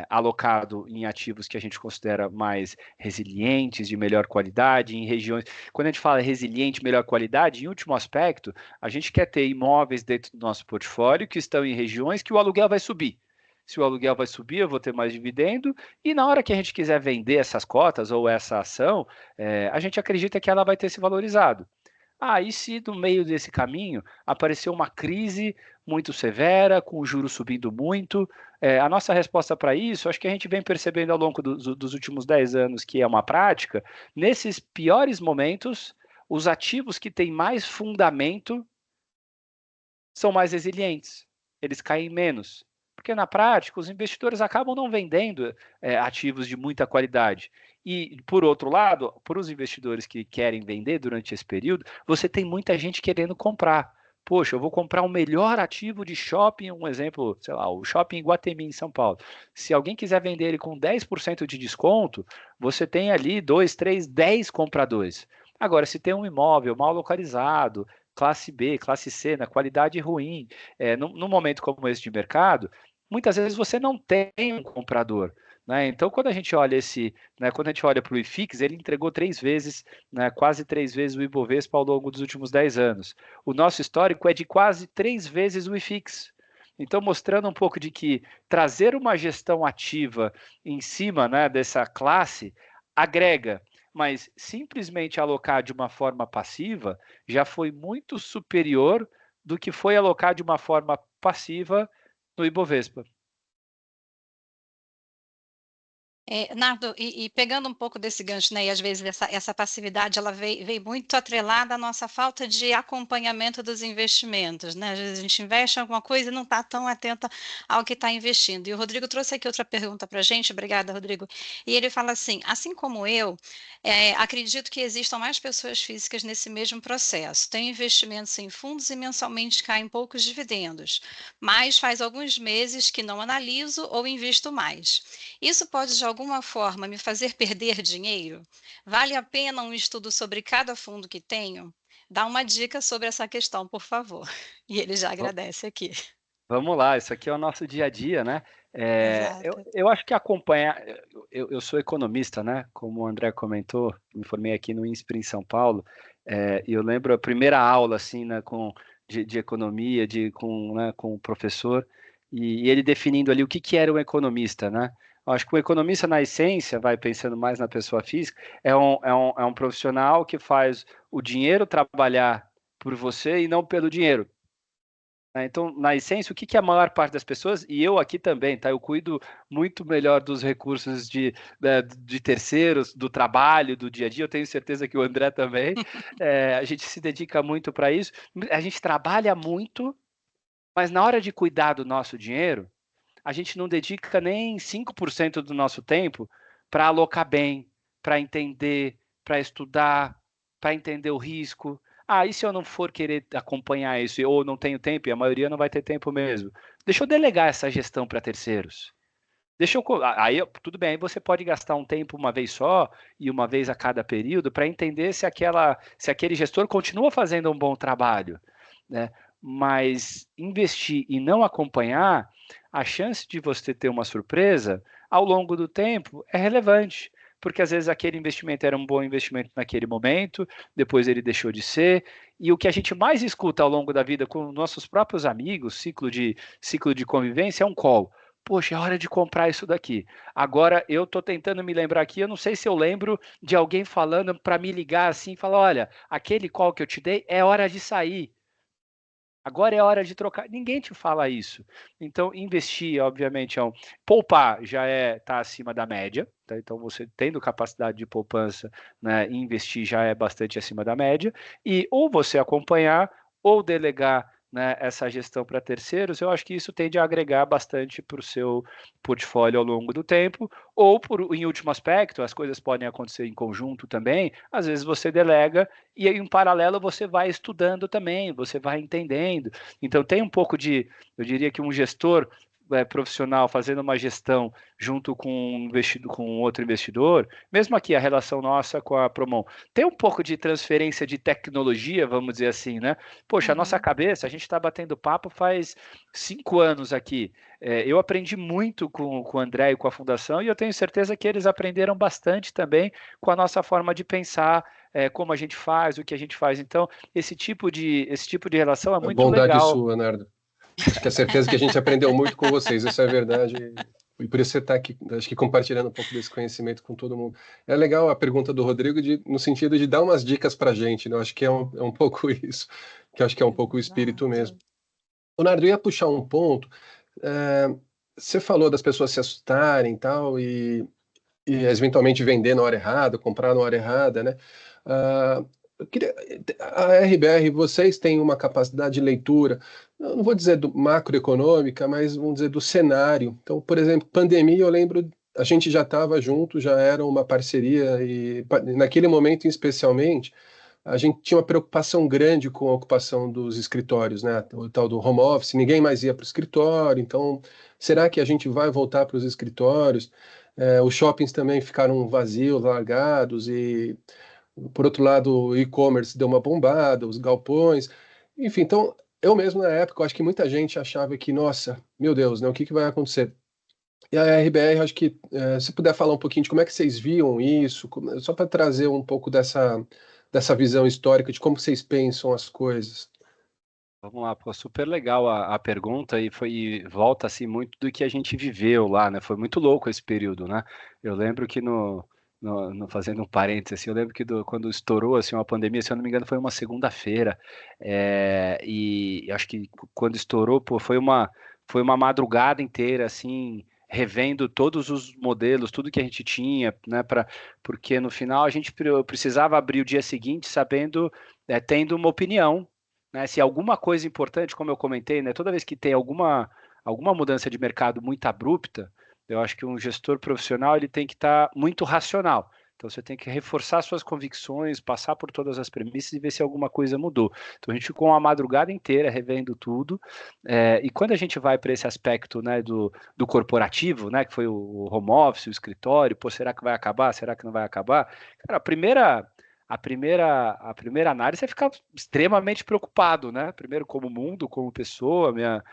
alocado em ativos que a gente considera mais resilientes, de melhor qualidade, em regiões. Quando a gente fala resiliente, melhor qualidade, em último aspecto, a gente quer ter imóveis dentro do nosso portfólio que estão em regiões que o aluguel vai subir. Se o aluguel vai subir, eu vou ter mais dividendo, e na hora que a gente quiser vender essas cotas ou essa ação, a gente acredita que ela vai ter se valorizado. E se no meio desse caminho apareceu uma crise muito severa, com o juros subindo muito, a nossa resposta para isso, acho que a gente vem percebendo ao longo dos últimos 10 anos que é uma prática, nesses piores momentos, os ativos que têm mais fundamento são mais resilientes, eles caem menos, porque na prática os investidores acabam não vendendo ativos de muita qualidade. E, por outro lado, para os investidores que querem vender durante esse período, você tem muita gente querendo comprar. Poxa, eu vou comprar o melhor ativo de shopping, um exemplo, sei lá, o shopping Iguatemi em São Paulo. Se alguém quiser vender ele com 10% de desconto, você tem ali 2, 3, 10 compradores. Agora, se tem um imóvel mal localizado, classe B, classe C, na qualidade ruim, num momento como esse de mercado, muitas vezes você não tem um comprador. Né? Então, quando a gente olha quando a gente olha para o IFIX, ele entregou 3 vezes, quase 3 vezes o Ibovespa ao longo dos últimos 10 anos. O nosso histórico é de quase 3 vezes o IFIX. Então, mostrando um pouco de que trazer uma gestão ativa em cima, dessa classe agrega, mas simplesmente alocar de uma forma passiva já foi muito superior do que foi alocar de uma forma passiva no Ibovespa. Nardo, e pegando um pouco desse gancho, né, e às vezes essa passividade ela veio muito atrelada à nossa falta de acompanhamento dos investimentos, né? Às vezes a gente investe em alguma coisa e não está tão atenta ao que está investindo. E o Rodrigo trouxe aqui outra pergunta para a gente, obrigada, Rodrigo. E ele fala assim como eu, acredito que existam mais pessoas físicas nesse mesmo processo. Tenho investimentos em fundos e mensalmente caem poucos dividendos, mas faz alguns meses que não analiso ou invisto mais. Isso pode, de alguma forma, me fazer perder dinheiro? Vale a pena um estudo sobre cada fundo que tenho? Dá uma dica sobre essa questão, por favor. E ele já agradece aqui. Vamos lá, isso aqui é o nosso dia a dia, né? Exato. Eu acho que acompanhar. Eu sou economista, né? Como o André comentou, me formei aqui no INSPER em São Paulo, e eu lembro a primeira aula, assim, né, de economia, com o professor, e ele definindo ali o que era um economista, né? Eu acho que o economista, na essência, vai pensando mais na pessoa física, é um profissional que faz o dinheiro trabalhar por você e não pelo dinheiro. Então, na essência, o que a maior parte das pessoas, e eu aqui também, tá? Eu cuido muito melhor dos recursos de terceiros, do trabalho, do dia a dia, eu tenho certeza que o André também, a gente se dedica muito para isso, a gente trabalha muito, mas na hora de cuidar do nosso dinheiro, a gente não dedica nem 5% do nosso tempo para alocar bem, para entender, para estudar, para entender o risco. E se eu não for querer acompanhar isso, ou não tenho tempo, e a maioria não vai ter tempo mesmo, deixa eu delegar essa gestão para terceiros. Tudo bem, aí você pode gastar um tempo uma vez só e uma vez a cada período para entender se aquele gestor continua fazendo um bom trabalho, né? Mas investir e não acompanhar, a chance de você ter uma surpresa ao longo do tempo é relevante, porque às vezes aquele investimento era um bom investimento naquele momento, depois ele deixou de ser, e o que a gente mais escuta ao longo da vida com nossos próprios amigos, ciclo de convivência, é um call. Poxa, é hora de comprar isso daqui. Agora eu estou tentando me lembrar aqui, eu não sei se eu lembro de alguém falando para me ligar assim, falar, olha, aquele call que eu te dei é hora de sair. Agora é hora de trocar. Ninguém te fala isso. Então, investir, obviamente, poupar já está acima da média. Tá? Então, você tendo capacidade de poupança, né, investir já é bastante acima da média. E ou você acompanhar ou delegar, né, essa gestão para terceiros, eu acho que isso tende a agregar bastante para o seu portfólio ao longo do tempo. Ou, em último aspecto, as coisas podem acontecer em conjunto também. Às vezes você delega e aí, em paralelo, você vai estudando também, você vai entendendo. Então, tem um pouco eu diria que um gestor profissional fazendo uma gestão junto com outro investidor, mesmo aqui a relação nossa com a Promon, tem um pouco de transferência de tecnologia, vamos dizer assim, né? Poxa, a nossa cabeça, a gente está batendo papo faz 5 anos aqui. Eu aprendi muito com o André e com a Fundação, e eu tenho certeza que eles aprenderam bastante também com a nossa forma de pensar, como a gente faz, o que a gente faz. Então, esse tipo de relação é muito bondade legal. Sua, Nardo. Acho que é certeza que a gente aprendeu muito com vocês, isso é verdade. E por isso você está aqui, acho que compartilhando um pouco desse conhecimento com todo mundo. É legal a pergunta do Rodrigo no sentido de dar umas dicas para a gente, né? Eu acho que é um pouco isso, que eu acho que é um pouco o espírito mesmo. Leonardo, eu ia puxar um ponto. Você falou das pessoas se assustarem e eventualmente vender na hora errada, comprar na hora errada, né? A RBR, vocês têm uma capacidade de leitura, eu não vou dizer do macroeconômica, mas vamos dizer do cenário. Então, por exemplo, pandemia, eu lembro, a gente já estava junto, já era uma parceria, e naquele momento especialmente, a gente tinha uma preocupação grande com a ocupação dos escritórios, né? O tal do home office, ninguém mais ia para o escritório, então, será que a gente vai voltar para os escritórios? Os shoppings também ficaram vazios, largados, e por outro lado, o e-commerce deu uma bombada, os galpões, enfim, então eu mesmo na época, eu acho que muita gente achava que, nossa, meu Deus, né, o que que vai acontecer? E a RBR, acho que se puder falar um pouquinho de como é que vocês viam isso, só para trazer um pouco dessa visão histórica de como vocês pensam as coisas. Vamos lá, pô, super legal a pergunta e volta assim muito do que a gente viveu lá, né? Foi muito louco esse período, né? Eu lembro que fazendo um parênteses, assim, eu lembro que quando estourou assim uma pandemia, se eu não me engano, foi uma segunda-feira, e acho que quando estourou, pô, foi uma madrugada inteira assim, revendo todos os modelos, tudo que a gente tinha, né? Porque no final a gente precisava abrir o dia seguinte sabendo, tendo uma opinião, né? Se alguma coisa importante, como eu comentei, né? Toda vez que tem alguma mudança de mercado muito abrupta, eu acho que um gestor profissional ele tem que estar muito racional. Então você tem que reforçar suas convicções, passar por todas as premissas e ver se alguma coisa mudou. Então a gente ficou uma madrugada inteira revendo tudo. E quando a gente vai para esse aspecto, né, do corporativo, né, que foi o home office, o escritório, pô, será que vai acabar? Será que não vai acabar? Cara, a primeira análise é ficar extremamente preocupado, né? Primeiro como mundo, como pessoa. Minha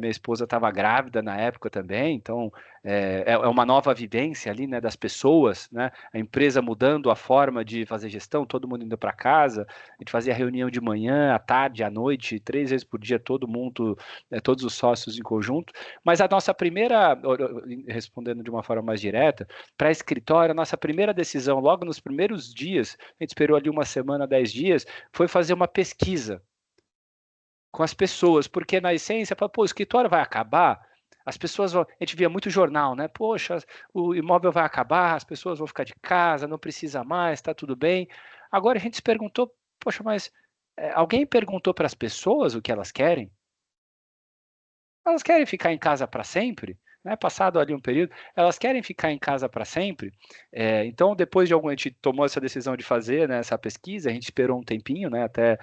esposa estava grávida na época também, então é uma nova vivência ali, né, das pessoas, né? A empresa mudando a forma de fazer gestão, todo mundo indo para casa, a gente fazia reunião de manhã, à tarde, à noite, 3 vezes por dia, todo mundo, todos os sócios em conjunto. Mas a nossa primeira, respondendo de uma forma mais direta, para escritório, a nossa primeira decisão, logo nos primeiros dias, a gente esperou ali uma semana, 10 dias, foi fazer uma pesquisa com as pessoas, porque na essência, fala, pô, o escritório vai acabar, as pessoas vão, a gente via muito jornal, né? Poxa, o imóvel vai acabar, as pessoas vão ficar de casa, não precisa mais, está tudo bem. Agora a gente se perguntou, poxa, mas alguém perguntou para as pessoas o que elas querem? Elas querem ficar em casa para sempre? Né? Passado ali um período, elas querem ficar em casa para sempre. Então, depois de a gente tomou essa decisão de fazer, né, essa pesquisa, a gente esperou um tempinho, né, até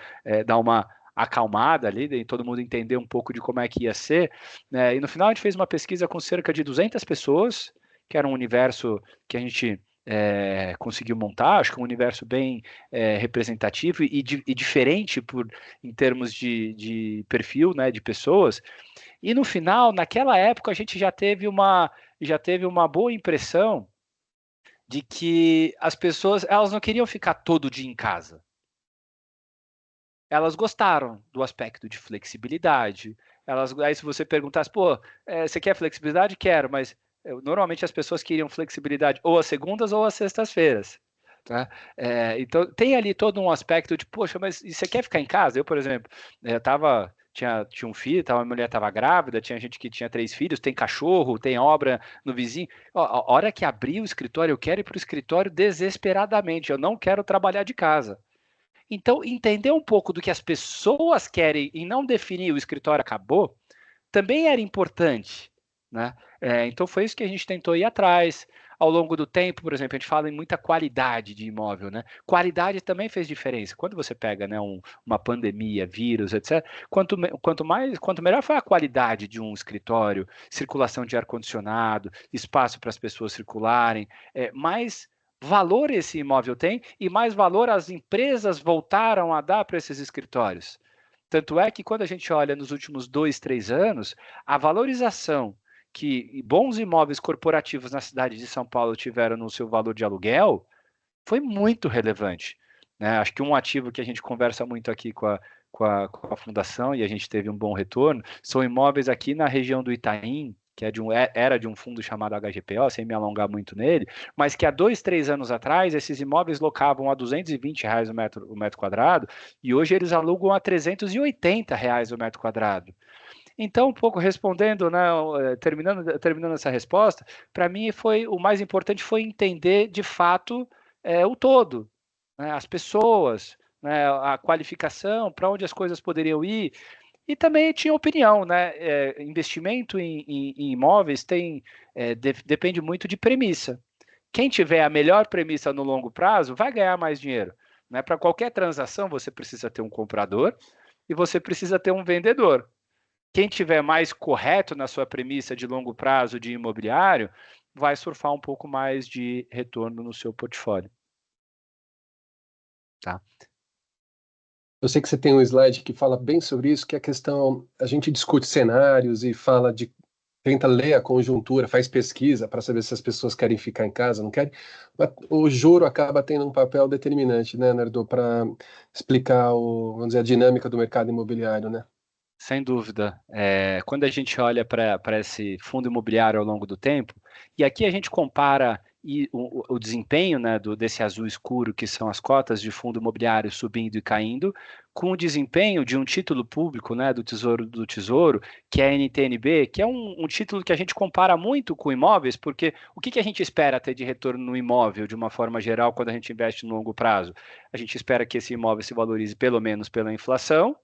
dar uma acalmada ali, e todo mundo entender um pouco de como é que ia ser, né, e no final a gente fez uma pesquisa com cerca de 200 pessoas, que era um universo que a gente conseguiu montar, acho que um universo bem representativo e diferente em termos de perfil, né, de pessoas. E no final, naquela época, a gente já teve uma boa impressão de que as pessoas elas não queriam ficar todo dia em casa. Elas gostaram do aspecto de flexibilidade. Aí se você perguntasse, pô, você quer flexibilidade? Quero, mas normalmente as pessoas queriam flexibilidade ou às segundas ou às sextas-feiras. Tá? Então tem ali todo um aspecto de, poxa, mas você quer ficar em casa? Eu, por exemplo, tinha um filho, a mulher estava grávida, tinha gente que tinha 3 filhos, tem cachorro, tem obra no vizinho. A hora que abrir o escritório, eu quero ir para o escritório desesperadamente, eu não quero trabalhar de casa. Então, entender um pouco do que as pessoas querem e não definir o escritório acabou, também era importante, né? Então foi isso que a gente tentou ir atrás. Ao longo do tempo, por exemplo, a gente fala em muita qualidade de imóvel, né? Qualidade também fez diferença. Quando você pega, né, uma pandemia, vírus, etc., quanto melhor foi a qualidade de um escritório, circulação de ar-condicionado, espaço para as pessoas circularem, mais valor esse imóvel tem e mais valor as empresas voltaram a dar para esses escritórios. Tanto é que quando a gente olha nos últimos 2, 3 anos, a valorização que bons imóveis corporativos na cidade de São Paulo tiveram no seu valor de aluguel foi muito relevante, né? Acho que um ativo que a gente conversa muito aqui com a fundação e a gente teve um bom retorno são imóveis aqui na região do Itaim, que era de um fundo chamado HGPO, sem me alongar muito nele, mas que há 2, 3 anos atrás esses imóveis locavam a R$ 220 o metro quadrado e hoje eles alugam a R$ 380 o metro quadrado. Então, um pouco respondendo, né, terminando essa resposta, para mim o mais importante foi entender de fato o todo. né, as pessoas, né, a qualificação, para onde as coisas poderiam ir, e também tinha opinião, né? Investimento em imóveis depende muito de premissa. Quem tiver a melhor premissa no longo prazo vai ganhar mais dinheiro. Né? Para qualquer transação, você precisa ter um comprador e você precisa ter um vendedor. Quem tiver mais correto na sua premissa de longo prazo de imobiliário, vai surfar um pouco mais de retorno no seu portfólio. Tá? Eu sei que você tem um slide que fala bem sobre isso, que é a questão, a gente discute cenários e tenta ler a conjuntura, faz pesquisa para saber se as pessoas querem ficar em casa, não querem, mas o juro acaba tendo um papel determinante, né, Nardo, para explicar vamos dizer, a dinâmica do mercado imobiliário, né? Sem dúvida. Quando a gente olha para esse fundo imobiliário ao longo do tempo, e aqui a gente compara o desempenho, né, desse azul escuro, que são as cotas de fundo imobiliário subindo e caindo, com o desempenho de um título público, né, do Tesouro, que é a NTNB, que é um título que a gente compara muito com imóveis, porque o que a gente espera ter de retorno no imóvel, de uma forma geral, quando a gente investe no longo prazo? A gente espera que esse imóvel se valorize pelo menos pela inflação,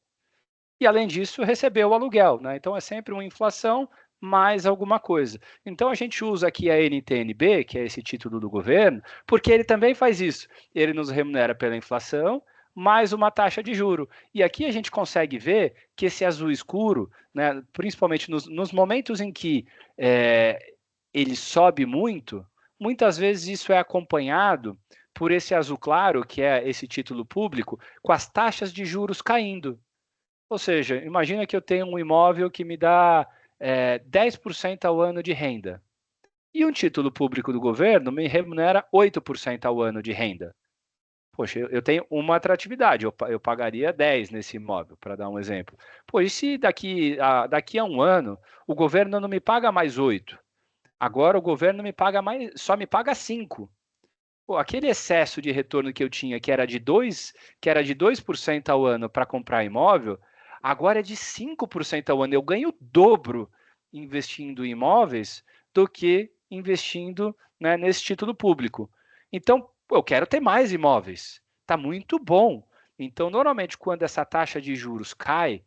e, além disso, receber o aluguel. Né? Então, é sempre uma inflação mais alguma coisa. Então, a gente usa aqui a NTNB, que é esse título do governo, porque ele também faz isso. Ele nos remunera pela inflação, mais uma taxa de juro. E aqui a gente consegue ver que esse azul escuro, né, principalmente nos momentos em que ele sobe muito, muitas vezes isso é acompanhado por esse azul claro, que é esse título público, com as taxas de juros caindo. Ou seja, imagina que eu tenho um imóvel que me dá 10% ao ano de renda. E um título público do governo me remunera 8% ao ano de renda. Poxa, eu tenho uma atratividade, eu pagaria 10 nesse imóvel, para dar um exemplo. Pô, e se daqui a um ano o governo não me paga mais 8? Agora o governo só me paga 5. Pô, aquele excesso de retorno que eu tinha, que era de 2% ao ano para comprar imóvel, agora é de 5% ao ano. Eu ganho o dobro investindo em imóveis do que investindo, né, nesse título público. Então, eu quero ter mais imóveis. Está muito bom. Então, normalmente, quando essa taxa de juros cai,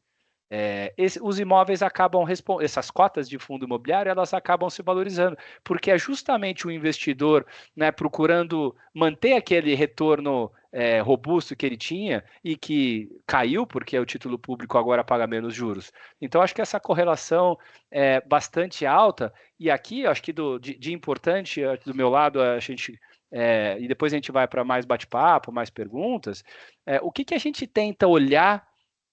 os imóveis acabam essas cotas de fundo imobiliário, elas acabam se valorizando, porque é justamente o investidor, né, procurando manter aquele retorno robusto que ele tinha e que caiu porque o título público agora paga menos juros. Então, acho que essa correlação é bastante alta, e aqui, acho que de importante, do meu lado, a gente e depois a gente vai para mais bate-papo, mais perguntas, o que a gente tenta olhar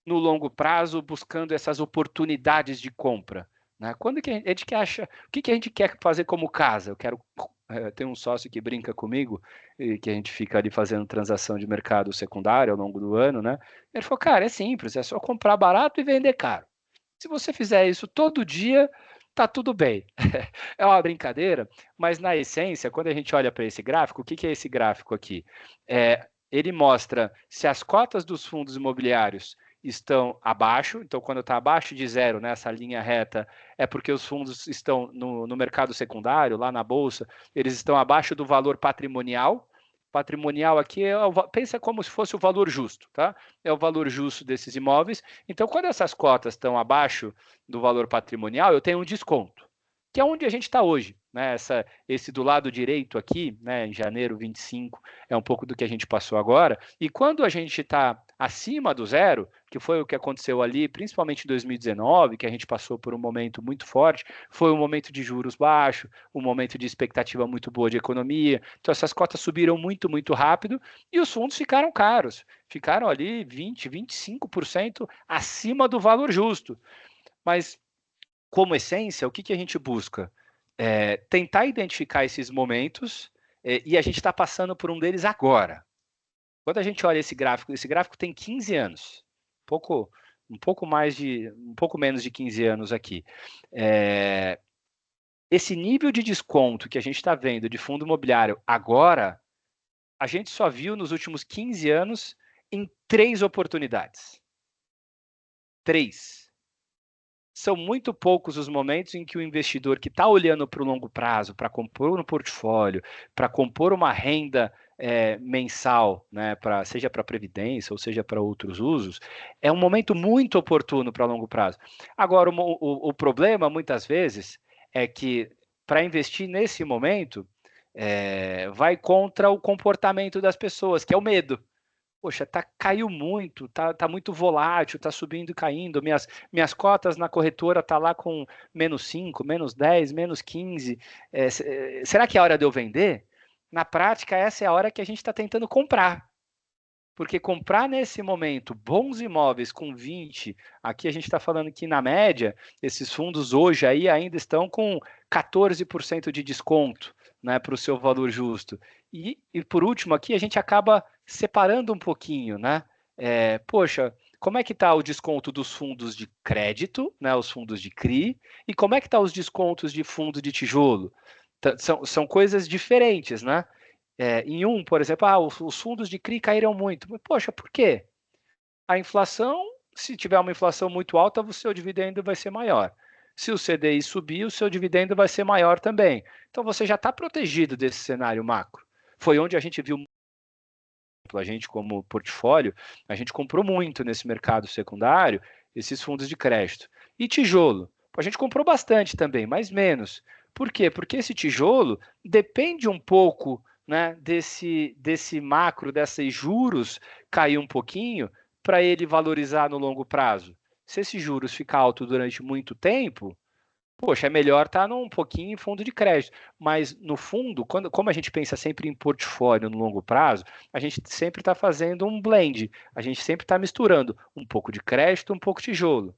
no longo prazo, buscando essas oportunidades de compra? Né? Quando que a gente acha, o que a gente quer fazer como casa? Eu quero tem um sócio que brinca comigo, e que a gente fica ali fazendo transação de mercado secundário ao longo do ano, né? Ele falou, cara, é simples, é só comprar barato e vender caro. Se você fizer isso todo dia, tá tudo bem. É uma brincadeira, mas na essência, quando a gente olha para esse gráfico, o que é esse gráfico aqui? Ele mostra se as cotas dos fundos imobiliários estão abaixo, então quando está abaixo de zero, nessa linha reta, é porque os fundos estão no mercado secundário, lá na bolsa, eles estão abaixo do valor patrimonial. Patrimonial aqui pensa como se fosse o valor justo, tá? É o valor justo desses imóveis. Então, quando essas cotas estão abaixo do valor patrimonial, eu tenho um desconto, que é onde a gente está hoje. Né? Esse do lado direito aqui, né, em janeiro 25, é um pouco do que a gente passou agora. E quando a gente está acima do zero, que foi o que aconteceu ali, principalmente em 2019, que a gente passou por um momento muito forte, foi um momento de juros baixos, um momento de expectativa muito boa de economia. Então, essas cotas subiram muito, muito rápido e os fundos ficaram caros. Ficaram ali 20%, 25% acima do valor justo. Mas, como essência, o que a gente busca? Tentar identificar esses momentos e a gente está passando por um deles agora. Quando a gente olha esse gráfico tem 15 anos, um pouco menos de 15 anos aqui. Esse nível de desconto que a gente está vendo de fundo imobiliário agora, a gente só viu nos últimos 15 anos em 3 oportunidades. 3. São muito poucos os momentos em que o investidor que está olhando para o longo prazo, para compor um portfólio, para compor uma renda mensal, né, seja para previdência ou seja para outros usos, é um momento muito oportuno para longo prazo. Agora, o problema, muitas vezes, é que para investir nesse momento, vai contra o comportamento das pessoas, que é o medo. Poxa, caiu muito, tá muito volátil, tá subindo e caindo. Minhas cotas na corretora tá lá com -5, -10, -15. Será que é a hora de eu vender? Na prática, essa é a hora que a gente está tentando comprar. Porque comprar nesse momento bons imóveis com 20, aqui a gente está falando que na média, esses fundos hoje aí ainda estão com 14% de desconto, né, para o seu valor justo. E por último aqui a gente acaba separando um pouquinho, né? Poxa, como é que está o desconto dos fundos de crédito, né, os fundos de CRI, e como é que está os descontos de fundo de tijolo? São coisas diferentes, né? Em por exemplo, os fundos de CRI caíram muito. Mas, poxa, por quê? A inflação, se tiver uma inflação muito alta, o seu dividendo vai ser maior. Se o CDI subir, o seu dividendo vai ser maior também. Então você já está protegido desse cenário macro. Foi onde a gente viu, a gente como portfólio, a gente comprou muito nesse mercado secundário, esses fundos de crédito. E tijolo, a gente comprou bastante também, mas menos. Por quê? Porque esse tijolo depende um pouco, né, desse macro, desses juros cair um pouquinho para ele valorizar no longo prazo. Se esses juros ficar alto durante muito tempo, poxa, é melhor estar num pouquinho em fundo de crédito. Mas, no fundo, como a gente pensa sempre em portfólio no longo prazo, a gente sempre está fazendo um blend. A gente sempre está misturando um pouco de crédito, um pouco de tijolo.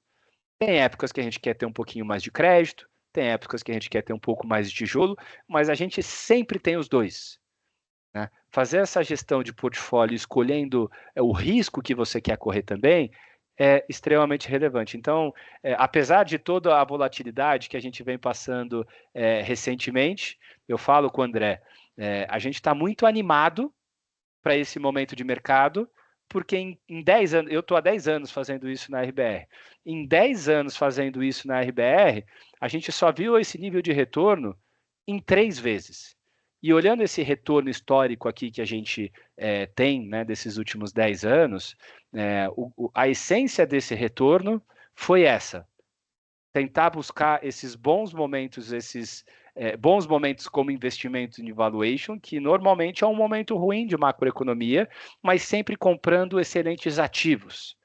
Tem épocas que a gente quer ter um pouquinho mais de crédito, tem épocas que a gente quer ter um pouco mais de tijolo, mas a gente sempre tem os dois, né? Fazer essa gestão de portfólio escolhendo o risco que você quer correr também é extremamente relevante. Então, apesar de toda a volatilidade que a gente vem passando recentemente, eu falo com o André, a gente está muito animado para esse momento de mercado, porque em 10 anos, eu estou há 10 anos fazendo isso na RBR. Em 10 anos fazendo isso na RBR, a gente só viu esse nível de retorno em 3 vezes. E olhando esse retorno histórico aqui que a gente tem, né, desses últimos 10 anos, a essência desse retorno foi essa: tentar buscar esses bons momentos, bons momentos como investimento em valuation, que normalmente é um momento ruim de macroeconomia, mas sempre comprando excelentes ativos.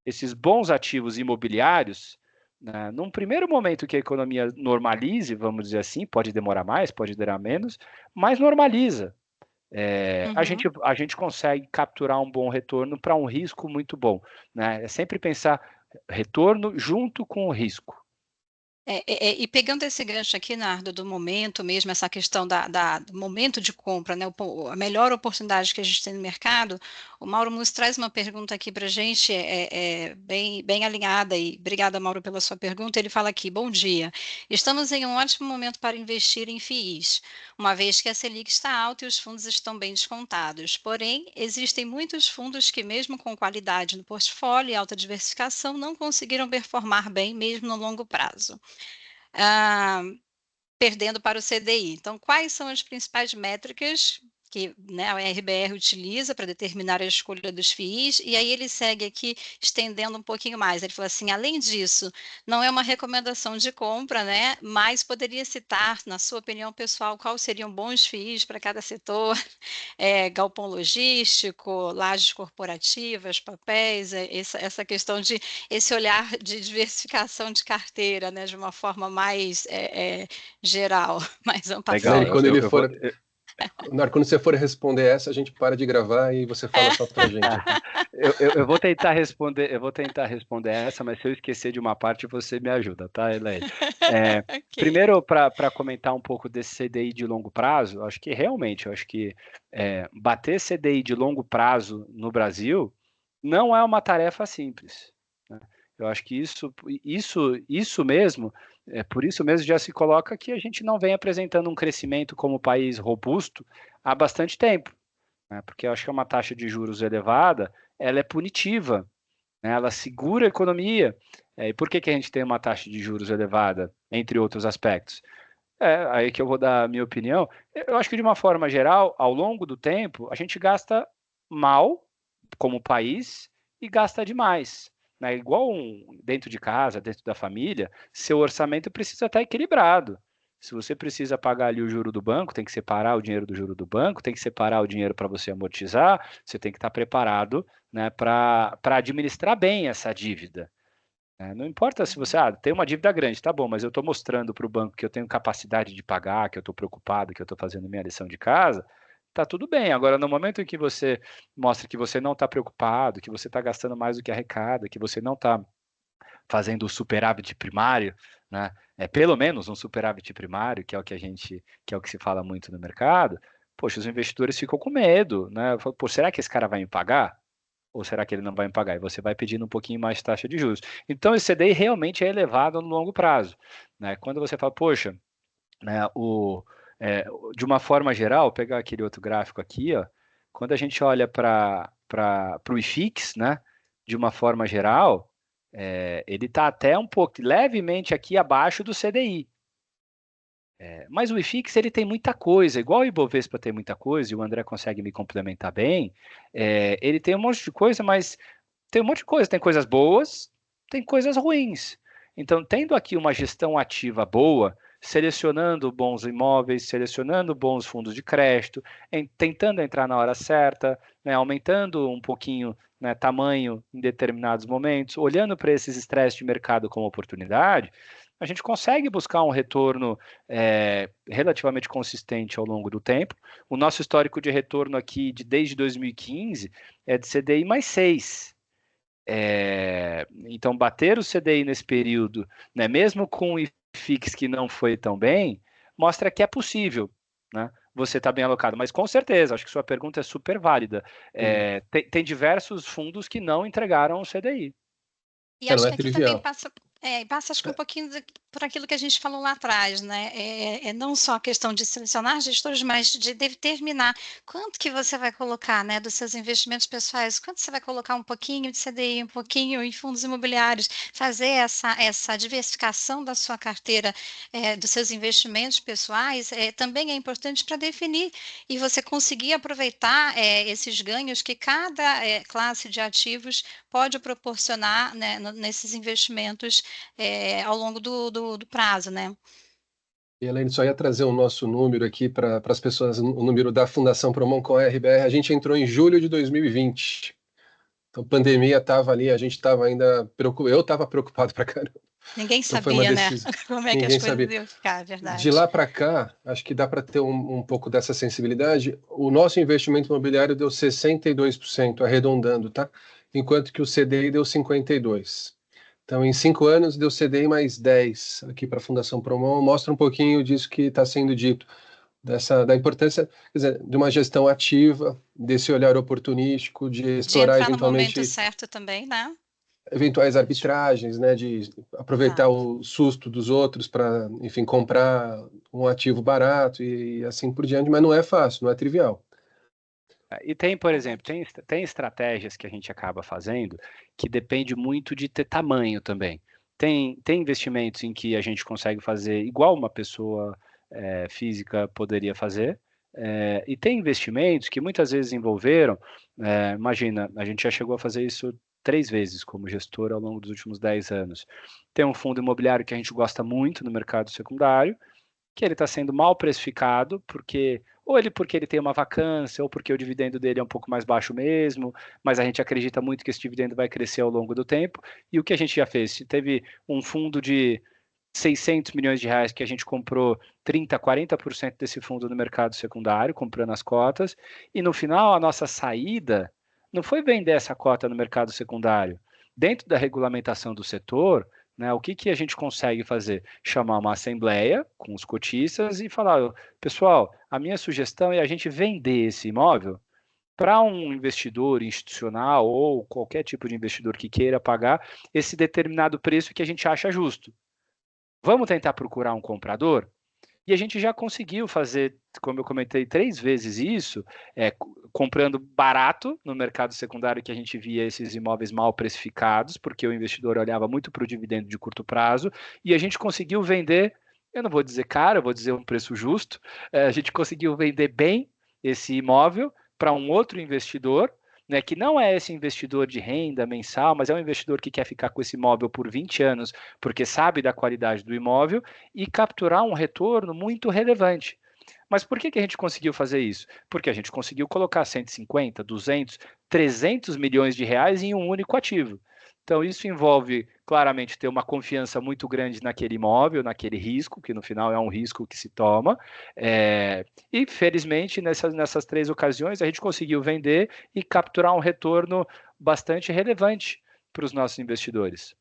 Esses bons ativos imobiliários, né, num primeiro momento que a economia normalize, vamos dizer assim, pode demorar mais, pode durar menos, mas normaliza. A gente consegue capturar um bom retorno para um risco muito bom, né? É sempre pensar retorno junto com o risco. E pegando esse gancho aqui, Nardo, do momento mesmo, essa questão do momento de compra, né, a melhor oportunidade que a gente tem no mercado, o Mauro Mus traz uma pergunta aqui para a gente, bem alinhada, e obrigada, Mauro, pela sua pergunta. Ele fala aqui: bom dia, estamos em um ótimo momento para investir em FIIs, uma vez que a Selic está alta e os fundos estão bem descontados. Porém, existem muitos fundos que, mesmo com qualidade no portfólio e alta diversificação, não conseguiram performar bem, mesmo no longo prazo. Perdendo para o CDI. Então, quais são as principais métricas que, né, a RBR utiliza para determinar a escolha dos FIIs? E aí ele segue aqui, estendendo um pouquinho mais. Ele falou assim: além disso, não é uma recomendação de compra, né, mas poderia citar, na sua opinião pessoal, quais seriam bons FIIs para cada setor? Galpão logístico, lajes corporativas, papéis, essa questão de esse olhar de diversificação de carteira, né, de uma forma mais geral, mais Legal. Quando ele for, quando você for responder essa, a gente para de gravar e você fala só pra gente. Eu vou tentar responder essa, mas se eu esquecer de uma parte, você me ajuda, tá, Elaine? Okay. Primeiro, para comentar um pouco desse CDI de longo prazo, eu acho que bater CDI de longo prazo no Brasil não é uma tarefa simples, né? Eu acho que isso mesmo, por isso mesmo já se coloca que a gente não vem apresentando um crescimento como país robusto há bastante tempo, né? Porque eu acho que é uma taxa de juros elevada, ela é punitiva, né? Ela segura a economia. E por que a gente tem uma taxa de juros elevada, entre outros aspectos? Aí que eu vou dar a minha opinião. Eu acho que, de uma forma geral, ao longo do tempo, a gente gasta mal como país e gasta demais. Né? Igual dentro de casa, dentro da família, seu orçamento precisa estar equilibrado. Se você precisa pagar ali o juro do banco, tem que separar o dinheiro do juro do banco, tem que separar o dinheiro para você amortizar, você tem que estar preparado, né, para administrar bem essa dívida. Não importa se você tem uma dívida grande, tá bom, mas eu estou mostrando para o banco que eu tenho capacidade de pagar, que eu estou preocupado, que eu estou fazendo minha lição de casa, tá tudo bem. Agora, no momento em que você mostra que você não está preocupado, que você está gastando mais do que arrecada, que você não está fazendo o superávit primário, né? Pelo menos um superávit primário, que é o que é o que se fala muito no mercado. Poxa, os investidores ficam com medo, né? Pô, será que esse cara vai me pagar? Ou será que ele não vai me pagar? E você vai pedindo um pouquinho mais de taxa de juros. Então, esse CDI realmente é elevado no longo prazo. Né? Quando você fala, poxa, né, de uma forma geral, vou pegar aquele outro gráfico aqui, ó, quando a gente olha para o IFIX, né, de uma forma geral, ele está até um pouco, levemente aqui abaixo do CDI. Mas o IFIX ele tem muita coisa, igual o Ibovespa tem muita coisa, e o André consegue me complementar bem. Ele tem um monte de coisa, mas tem um monte de coisa. Tem coisas boas, tem coisas ruins. Então, tendo aqui uma gestão ativa boa, selecionando bons imóveis, selecionando bons fundos de crédito, tentando entrar na hora certa, né, aumentando um pouquinho, né, tamanho em determinados momentos, olhando para esses estresses de mercado como oportunidade, a gente consegue buscar um retorno relativamente consistente ao longo do tempo. O nosso histórico de retorno aqui desde 2015 é de CDI mais 6. Então, bater o CDI nesse período, né, mesmo com o IFIX que não foi tão bem, mostra que é possível, né, você está bem alocado. Mas, com certeza, acho que sua pergunta é super válida. Tem diversos fundos que não entregaram o CDI. E acho Não é que aqui também trivial. passa acho que um pouquinho por aquilo que a gente falou lá atrás, né? Não só a questão de selecionar gestores, mas de determinar quanto que você vai colocar, né, dos seus investimentos pessoais, quanto você vai colocar um pouquinho de CDI, um pouquinho em fundos imobiliários, fazer essa diversificação da sua carteira, dos seus investimentos pessoais, também é importante para definir e você conseguir aproveitar esses ganhos que cada classe de ativos pode proporcionar, né, nesses investimentos ao longo do prazo, né? E Elaine, só ia trazer o nosso número aqui para as pessoas, o número da Fundação Promon com a RBR. A gente entrou em julho de 2020. Então, pandemia estava ali, a gente estava ainda preocupado. Eu estava preocupado para caramba. Ninguém Então, foi uma sabia, né, decisão. como é que as Ninguém coisas sabia. iam ficar, é De verdade. lá para cá, acho que dá para ter um pouco dessa sensibilidade. O nosso investimento imobiliário deu 62%, arredondando, tá? Enquanto que o CDI deu 52%. Então, em 5 anos, deu CDI mais 10 aqui para a Fundação Promon. Mostra um pouquinho disso que está sendo dito, da importância, quer dizer, de uma gestão ativa, desse olhar oportunístico, de De explorar entrar no momento eventualmente certo também, né? eventuais arbitragens, né, de aproveitar Exato. o susto dos outros para, enfim, comprar um ativo barato e assim por diante, mas não é fácil, não é trivial. E tem, por exemplo, Realmente. tem estratégias que a gente acaba fazendo que depende muito de ter tamanho também. Tem investimentos em que a gente consegue fazer igual uma pessoa física poderia fazer, e tem investimentos que muitas vezes envolveram, imagina, a gente já chegou a fazer isso 3 vezes como gestor ao longo dos últimos 10 anos. Tem um fundo imobiliário que a gente gosta muito no mercado secundário, que ele está sendo mal precificado, porque ele tem uma vacância, ou porque o dividendo dele é um pouco mais baixo mesmo, mas a gente acredita muito que esse dividendo vai crescer ao longo do tempo. E o que a gente já fez? Teve um fundo de 600 milhões de reais que a gente comprou 30, 40% desse fundo no mercado secundário, comprando as cotas, e no final a nossa saída não foi vender essa cota no mercado secundário. Dentro da regulamentação do setor, né, o que a gente consegue fazer? Chamar uma assembleia com os cotistas e falar, pessoal, a minha sugestão é a gente vender esse imóvel para um investidor institucional ou qualquer tipo de investidor que queira pagar esse determinado preço que a gente acha justo. Vamos tentar procurar um comprador? E a gente já conseguiu fazer, como eu comentei, 3 vezes isso, comprando barato no mercado secundário, que a gente via esses imóveis mal precificados, porque o investidor olhava muito para o dividendo de curto prazo, e a gente conseguiu vender eu não vou dizer caro, eu vou dizer um preço justo. A gente conseguiu vender bem esse imóvel para um outro investidor, né, que não é esse investidor de renda mensal, mas é um investidor que quer ficar com esse imóvel por 20 anos, porque sabe da qualidade do imóvel, e capturar um retorno muito relevante. Mas por que a gente conseguiu fazer isso? Porque a gente conseguiu colocar 150, 200, 300 milhões de reais em um único ativo. Então, isso envolve, claramente, ter uma confiança muito grande naquele imóvel, naquele risco, que no final é um risco que se toma. E, felizmente, nessas 3 ocasiões, a gente conseguiu vender e capturar um retorno bastante relevante para os nossos investidores.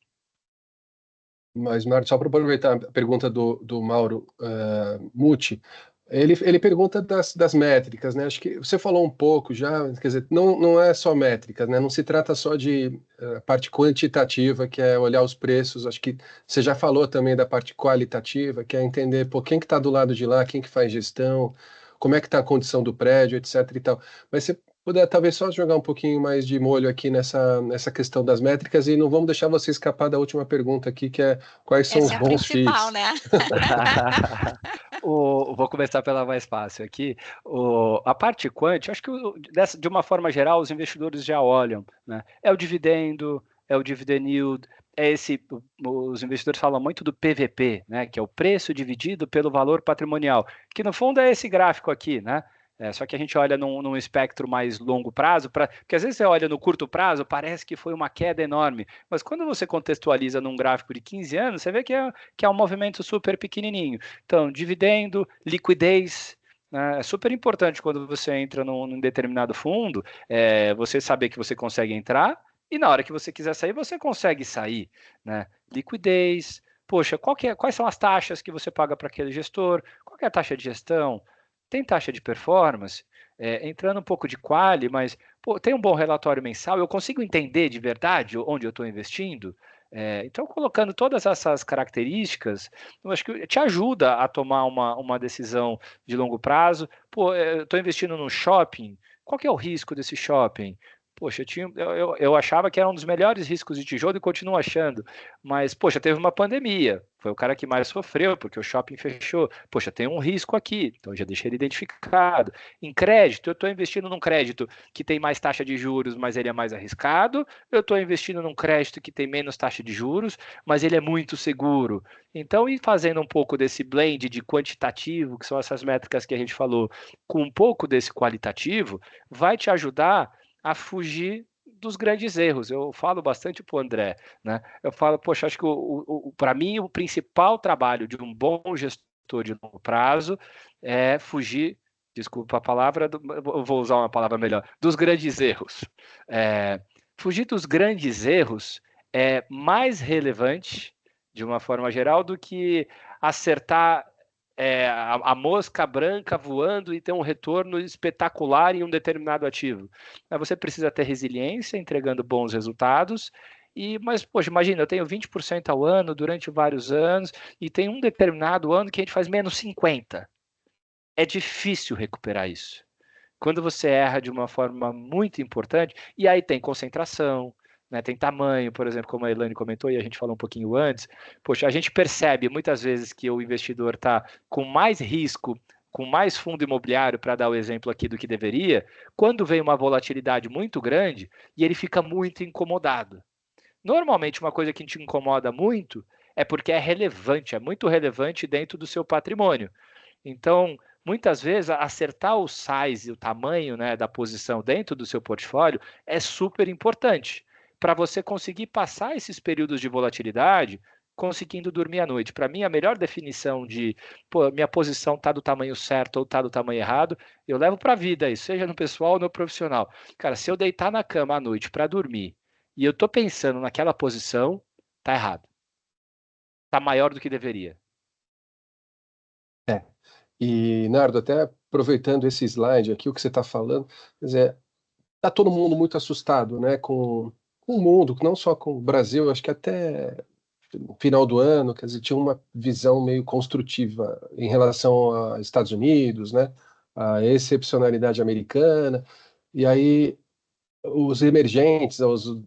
Mas, Mário, só para aproveitar a pergunta do Mauro Muti, ele pergunta das métricas, né? Acho que você falou um pouco já, quer dizer, não é só métricas, né? Não se trata só de parte quantitativa, que é olhar os preços. Acho que você já falou também da parte qualitativa, que é entender, pô, quem que está do lado de lá, quem que faz gestão, como é que está a condição do prédio, etc. e tal. Mas você puder talvez só jogar um pouquinho mais de molho aqui nessa questão das métricas, e não vamos deixar você escapar da última pergunta aqui, que é quais são os Essa é a bons principal, FIIs? né? Vou começar pela mais fácil aqui. A parte quant, acho que de uma forma geral os investidores já olham, né? É o dividendo, é o dividend yield, os investidores falam muito do PVP, né? Que é o preço dividido pelo valor patrimonial, que no fundo é esse gráfico aqui, né? Só que a gente olha num espectro mais longo prazo, porque às vezes você olha no curto prazo, parece que foi uma queda enorme, mas quando você contextualiza num gráfico de 15 anos, você vê que é um movimento super pequenininho. Então, dividendo, liquidez, né, é super importante quando você entra num determinado fundo, você saber que você consegue entrar e na hora que você quiser sair, você consegue sair, né? Liquidez, poxa, quais são as taxas que você paga para aquele gestor? Qual é a taxa de gestão? Tem taxa de performance? Entrando um pouco de quali, mas pô, tem um bom relatório mensal? Eu consigo entender de verdade onde eu estou investindo? Então, colocando todas essas características, eu acho que te ajuda a tomar uma decisão de longo prazo. Pô, eu estou investindo no shopping, qual que é o risco desse shopping? Poxa, eu achava que era um dos melhores riscos de tijolo e continuo achando. Mas, poxa, teve uma pandemia. Foi o cara que mais sofreu, porque o shopping fechou. Poxa, tem um risco aqui, então já deixei ele identificado. Em crédito, eu estou investindo num crédito que tem mais taxa de juros, mas ele é mais arriscado. Eu estou investindo num crédito que tem menos taxa de juros, mas ele é muito seguro. Então, ir fazendo um pouco desse blend de quantitativo, que são essas métricas que a gente falou, com um pouco desse qualitativo, vai te ajudar a fugir dos grandes erros. Eu falo bastante para o André, né? Eu falo, poxa, acho que para mim o principal trabalho de um bom gestor de longo prazo é fugir, desculpa a palavra, eu vou usar uma palavra melhor, dos grandes erros. Fugir dos grandes erros é mais relevante, de uma forma geral, do que acertar a mosca branca voando e ter um retorno espetacular em um determinado ativo. Você precisa ter resiliência, entregando bons resultados, mas, poxa, imagina, eu tenho 20% ao ano durante vários anos e tem um determinado ano que a gente faz menos 50%. É difícil recuperar isso. Quando você erra de uma forma muito importante, e aí tem concentração, né, tem tamanho, por exemplo, como a Elaine comentou e a gente falou um pouquinho antes, poxa, a gente percebe muitas vezes que o investidor está com mais risco, com mais fundo imobiliário, para dar o exemplo aqui do que deveria, quando vem uma volatilidade muito grande e ele fica muito incomodado. Normalmente, uma coisa que te incomoda muito é porque é relevante, é muito relevante dentro do seu patrimônio. Então, muitas vezes, acertar o size, o tamanho, né, da posição dentro do seu portfólio é super importante para você conseguir passar esses períodos de volatilidade conseguindo dormir à noite. Para mim, a melhor definição de minha posição está do tamanho certo ou está do tamanho errado, eu levo para a vida isso, seja no pessoal ou no profissional. Cara, se eu deitar na cama à noite para dormir e eu estou pensando naquela posição, tá errado. Tá maior do que deveria. E, Nardo, até aproveitando esse slide aqui, o que você está falando, quer dizer, está todo mundo muito assustado, né, com o mundo, não só com o Brasil, acho que até no final do ano, quer dizer, tinha uma visão meio construtiva em relação aos Estados Unidos, né, a excepcionalidade americana, e aí os emergentes,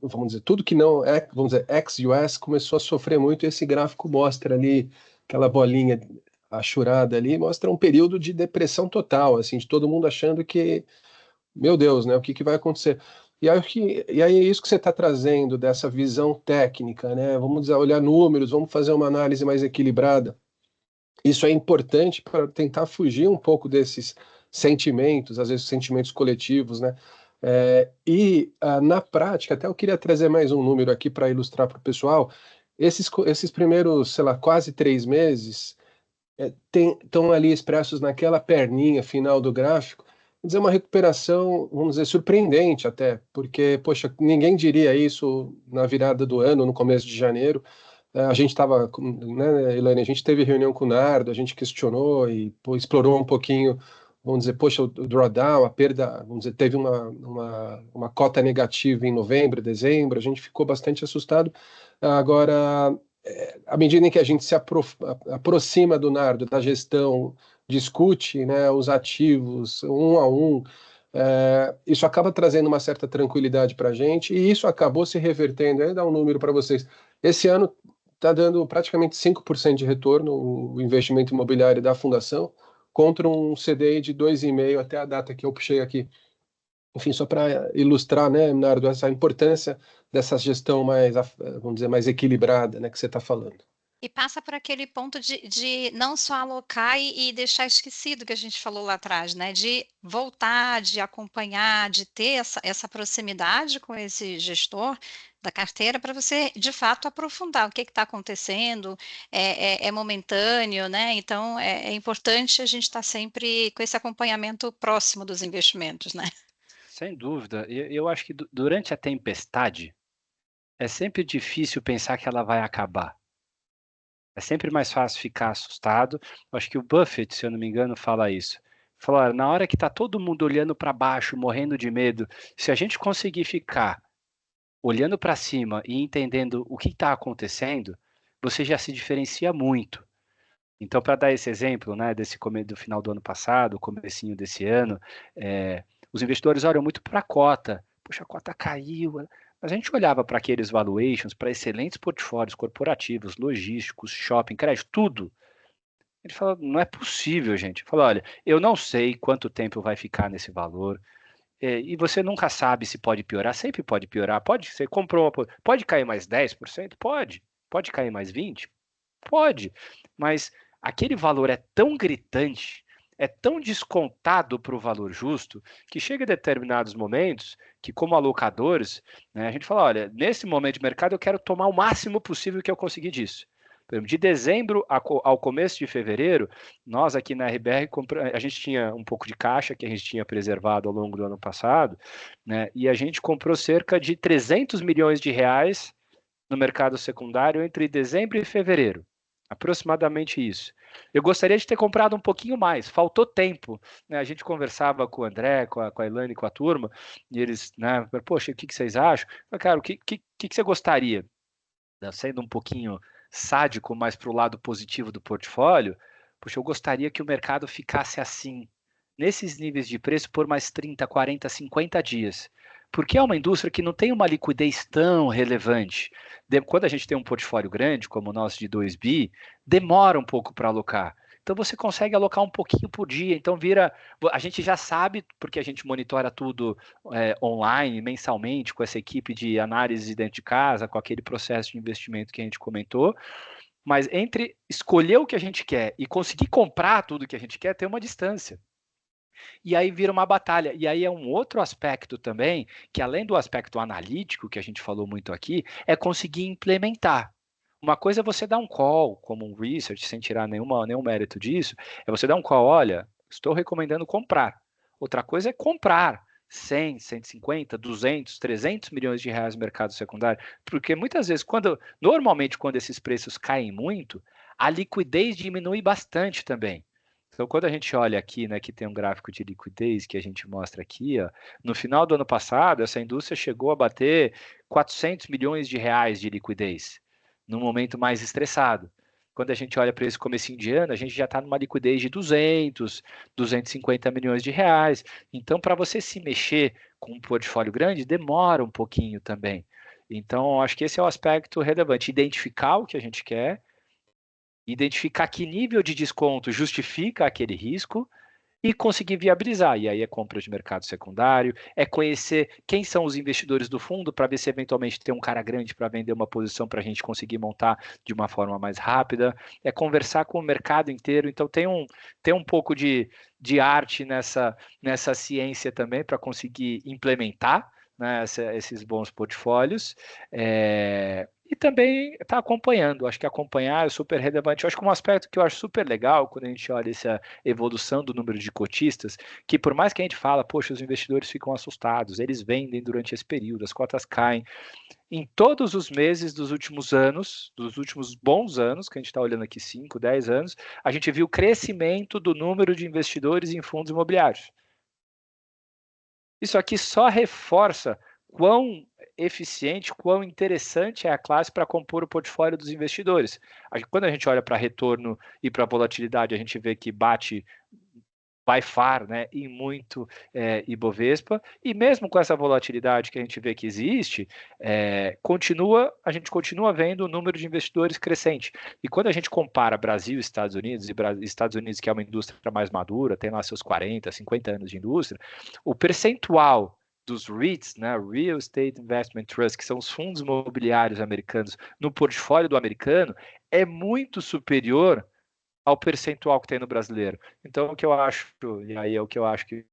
vamos dizer, tudo que não é, vamos dizer, ex-US começou a sofrer muito, e esse gráfico mostra ali aquela bolinha a churada ali, mostra um período de depressão total, assim, de todo mundo achando que, meu Deus, né, o que que vai acontecer? E aí é isso que você está trazendo dessa visão técnica, né? Vamos dizer, olhar números, vamos fazer uma análise mais equilibrada. Isso é importante para tentar fugir um pouco desses sentimentos, às vezes sentimentos coletivos, né? Na prática, até eu queria trazer mais um número aqui para ilustrar para o pessoal. Esses primeiros, sei lá, quase 3 meses, estão ali expressos naquela perninha final do gráfico. Vamos dizer, uma recuperação, vamos dizer, surpreendente até, porque, poxa, ninguém diria isso na virada do ano, no começo de janeiro. A gente estava, né, Elaine, a gente teve reunião com o Nardo, a gente questionou e pô, explorou um pouquinho, vamos dizer, poxa, o drawdown, a perda, vamos dizer, teve uma cota negativa em novembro, dezembro, a gente ficou bastante assustado. Agora, à medida em que a gente se aproxima do Nardo, da gestão, discute, né, os ativos um a um, isso acaba trazendo uma certa tranquilidade para a gente e isso acabou se revertendo. Aí dar um número para vocês. Esse ano está dando praticamente 5% de retorno o investimento imobiliário da fundação, contra um CDI de 2,5 até a data que eu puxei aqui. Enfim, só para ilustrar, né, Nardo, essa importância dessa gestão mais, vamos dizer, mais equilibrada, né, que você está falando. E passa por aquele ponto de não só alocar e deixar esquecido que a gente falou lá atrás, né, de voltar, de acompanhar, de ter essa proximidade com esse gestor da carteira para você, de fato, aprofundar o que está acontecendo, é momentâneo, né, então é importante a gente estar sempre com esse acompanhamento próximo dos investimentos, né. Sem dúvida. Eu acho que durante a tempestade, é sempre difícil pensar que ela vai acabar. É sempre mais fácil ficar assustado. Eu acho que o Buffett, se eu não me engano, fala isso. Fala: "Olha, na hora que está todo mundo olhando para baixo, morrendo de medo, se a gente conseguir ficar olhando para cima e entendendo o que está acontecendo, você já se diferencia muito". Então, para dar esse exemplo, né, do final do ano passado, comecinho desse ano, os investidores olham muito para a cota. Poxa, a cota caiu. Mas a gente olhava para aqueles valuations, para excelentes portfólios corporativos, logísticos, shopping, crédito, tudo. Ele fala, não é possível, gente. Fala, olha, eu não sei quanto tempo vai ficar nesse valor. E você nunca sabe se pode piorar, sempre pode piorar. Você comprou pode cair mais 10%? Pode. Pode cair mais 20%? Pode. Mas aquele valor é tão gritante, é tão descontado para o valor justo, que chega a determinados momentos que, como alocadores, né, a gente fala, olha, nesse momento de mercado eu quero tomar o máximo possível que eu conseguir disso. Por exemplo, de dezembro ao começo de fevereiro, nós aqui na RBR, a gente tinha um pouco de caixa que a gente tinha preservado ao longo do ano passado, né, e a gente comprou cerca de 300 milhões de reais no mercado secundário entre dezembro e fevereiro. Aproximadamente isso. Eu gostaria de ter comprado um pouquinho mais, faltou tempo. Né? A gente conversava com o André, com a Elaine, com a turma, e eles, né, poxa, o que vocês acham? Cara, o que você gostaria? Sendo um pouquinho sádico, mas para o lado positivo do portfólio, poxa, eu gostaria que o mercado ficasse assim, nesses níveis de preço, por mais 30, 40, 50 dias. Porque é uma indústria que não tem uma liquidez tão relevante. Quando a gente tem um portfólio grande, como o nosso de 2 bi, demora um pouco para alocar. Então você consegue alocar um pouquinho por dia. Então a gente já sabe, porque a gente monitora tudo online, mensalmente, com essa equipe de análise dentro de casa, com aquele processo de investimento que a gente comentou. Mas entre escolher o que a gente quer e conseguir comprar tudo que a gente quer, tem uma distância. E aí vira uma batalha. E aí é um outro aspecto também, que além do aspecto analítico, que a gente falou muito aqui, é conseguir implementar. Uma coisa é você dar um call, como um research, sem tirar nenhum mérito disso, é você dar um call, olha, estou recomendando comprar. Outra coisa é comprar 100, 150, 200, 300 milhões de reais no mercado secundário, porque muitas vezes, normalmente quando esses preços caem muito, a liquidez diminui bastante também. Então, quando a gente olha aqui, né, que tem um gráfico de liquidez que a gente mostra aqui, ó, no final do ano passado, essa indústria chegou a bater 400 milhões de reais de liquidez, num momento mais estressado. Quando a gente olha para esse comecinho de ano, a gente já está numa liquidez de 200, 250 milhões de reais. Então, para você se mexer com um portfólio grande, demora um pouquinho também. Então, acho que esse é o aspecto relevante, identificar o que a gente quer, identificar que nível de desconto justifica aquele risco e conseguir viabilizar. E aí é compra de mercado secundário, é conhecer quem são os investidores do fundo para ver se eventualmente tem um cara grande para vender uma posição para a gente conseguir montar de uma forma mais rápida, é conversar com o mercado inteiro. Então tem um pouco de arte nessa ciência também para conseguir implementar, né, esses bons portfólios. E também está acompanhando. Acho que acompanhar é super relevante. Eu acho que um aspecto que eu acho super legal quando a gente olha essa evolução do número de cotistas, que por mais que a gente fala, poxa, os investidores ficam assustados, eles vendem durante esse período, as cotas caem. Em todos os meses dos últimos anos, dos últimos bons anos, que a gente está olhando aqui 5, 10 anos, a gente viu crescimento do número de investidores em fundos imobiliários. Isso aqui só reforça quão eficiente, quão interessante é a classe para compor o portfólio dos investidores. Quando a gente olha para retorno e para volatilidade, a gente vê que bate by far, né, em muito Ibovespa, e mesmo com essa volatilidade que a gente vê que existe, a gente continua vendo o número de investidores crescente. E quando a gente compara Brasil e Estados Unidos, e Estados Unidos, que é uma indústria mais madura, tem lá seus 40, 50 anos de indústria, o percentual dos REITs, né, Real Estate Investment Trust, que são os fundos imobiliários americanos, no portfólio do americano, é muito superior ao percentual que tem no brasileiro. Então, o que eu acho, e aí é o que eu acho que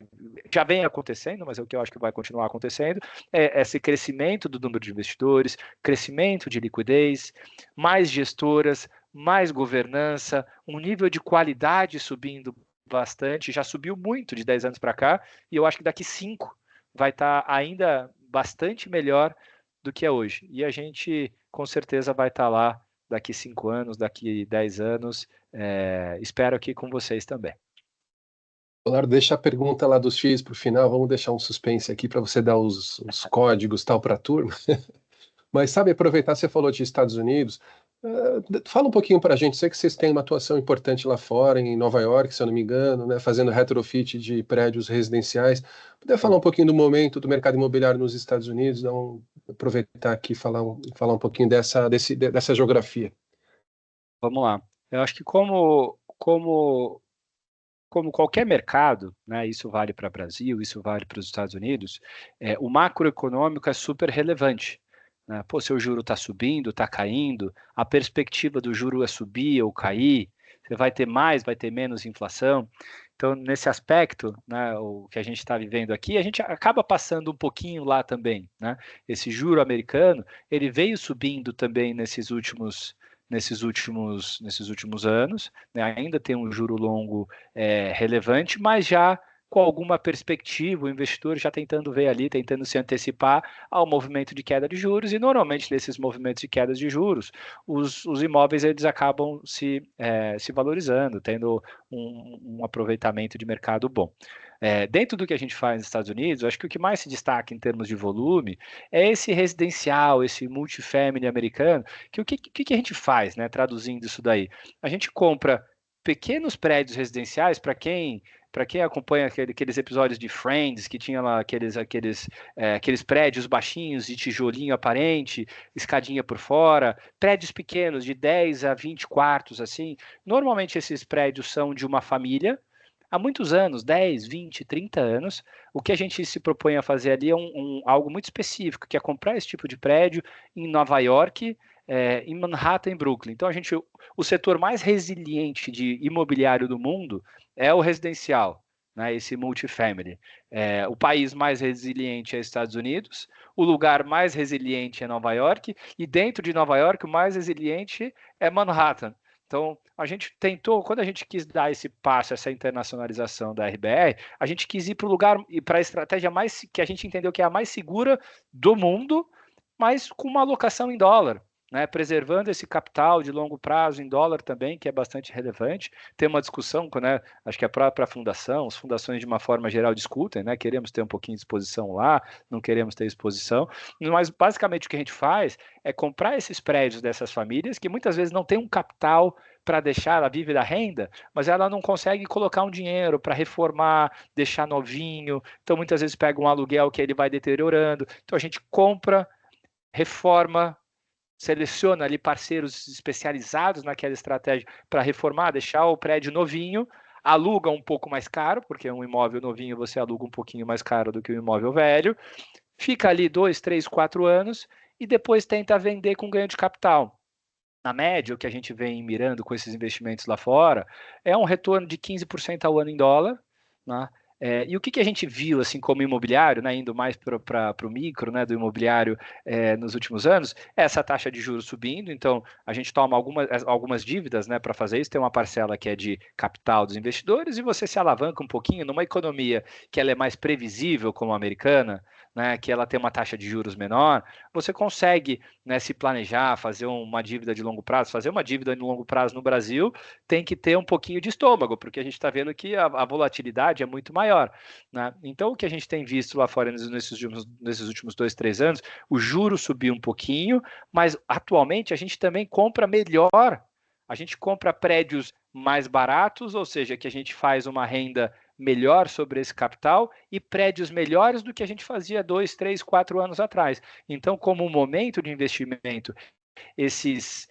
já vem acontecendo, mas é o que eu acho que vai continuar acontecendo, é esse crescimento do número de investidores, crescimento de liquidez, mais gestoras, mais governança, um nível de qualidade subindo bastante, já subiu muito de 10 anos para cá, e eu acho que daqui 5 vai estar ainda bastante melhor do que é hoje. E a gente, com certeza, vai estar lá daqui 5 anos, daqui 10 anos, espero aqui com vocês também. Claro, deixa a pergunta lá dos X para o final, vamos deixar um suspense aqui para você dar os códigos tal para a turma. Mas sabe, aproveitar, você falou de Estados Unidos, fala um pouquinho para a gente, sei que vocês têm uma atuação importante lá fora, em Nova York, se eu não me engano, né, fazendo retrofit de prédios residenciais. Poder falar um pouquinho do momento do mercado imobiliário nos Estados Unidos, aproveitar aqui e falar um pouquinho dessa geografia. Vamos lá. Eu acho que como qualquer mercado, né, isso vale para o Brasil, isso vale para os Estados Unidos, o macroeconômico é super relevante. Né? Pô, se o juro está subindo, está caindo, a perspectiva do juro é subir ou cair, você vai ter mais, vai ter menos inflação. Então, nesse aspecto, né, o que a gente está vivendo aqui, a gente acaba passando um pouquinho lá também. Né? Esse juro americano, ele veio subindo também nesses últimos anos, né? Ainda tem um juro longo relevante, mas já com alguma perspectiva, o investidor já tentando ver ali, tentando se antecipar ao movimento de queda de juros, e normalmente nesses movimentos de queda de juros, os imóveis eles acabam se valorizando, tendo um aproveitamento de mercado bom. Dentro do que a gente faz nos Estados Unidos, acho que o que mais se destaca em termos de volume é esse residencial, esse multifamily americano, que o que a gente faz, né, traduzindo isso daí? A gente compra pequenos prédios residenciais para quem acompanha aqueles episódios de Friends, que tinha lá aqueles prédios baixinhos de tijolinho aparente, escadinha por fora, prédios pequenos de 10 a 20 quartos, assim. Normalmente esses prédios são de uma família, há muitos anos, 10, 20, 30 anos. O que a gente se propõe a fazer ali é algo muito específico, que é comprar esse tipo de prédio em Nova York, em Manhattan, em Brooklyn. Então, o setor mais resiliente de imobiliário do mundo é o residencial, né, esse multifamily. O país mais resiliente é Estados Unidos, o lugar mais resiliente é Nova York, e dentro de Nova York, o mais resiliente é Manhattan. Então, a gente tentou, quando a gente quis dar esse passo, essa internacionalização da RBR, a gente quis ir para o lugar e para a estratégia mais que a gente entendeu que é a mais segura do mundo, mas com uma alocação em dólar. Né, preservando esse capital de longo prazo em dólar também, que é bastante relevante. Tem uma discussão, né, acho que a própria fundação, as fundações de uma forma geral discutem, né, queremos ter um pouquinho de exposição lá, não queremos ter exposição, mas basicamente o que a gente faz é comprar esses prédios dessas famílias que muitas vezes não tem um capital para deixar, ela vive da renda, mas ela não consegue colocar um dinheiro para reformar, deixar novinho, então muitas vezes pega um aluguel que ele vai deteriorando, então a gente compra, reforma, seleciona ali parceiros especializados naquela estratégia para reformar, deixar o prédio novinho, aluga um pouco mais caro, porque um imóvel novinho você aluga um pouquinho mais caro do que um imóvel velho, fica ali 2, 3, 4 anos e depois tenta vender com ganho de capital. Na média, o que a gente vem mirando com esses investimentos lá fora é um retorno de 15% ao ano em dólar, né? E o que a gente viu assim como imobiliário, né, indo mais para o micro, né, do imobiliário nos últimos anos, é essa taxa de juros subindo. Então a gente toma algumas dívidas, né, para fazer isso. Tem uma parcela que é de capital dos investidores e você se alavanca um pouquinho numa economia que ela é mais previsível como a americana, né, que ela tem uma taxa de juros menor. Você consegue, né, se planejar, fazer uma dívida de longo prazo. Fazer uma dívida de longo prazo no Brasil tem que ter um pouquinho de estômago, porque a gente está vendo que a volatilidade é muito maior, né? Então, o que a gente tem visto lá fora nesses últimos 2, 3 anos, o juro subiu um pouquinho, mas atualmente a gente também compra melhor. A gente compra prédios mais baratos, ou seja, que a gente faz uma renda melhor sobre esse capital e prédios melhores do que a gente fazia 2, 3, 4 anos atrás. Então, como um momento de investimento, esses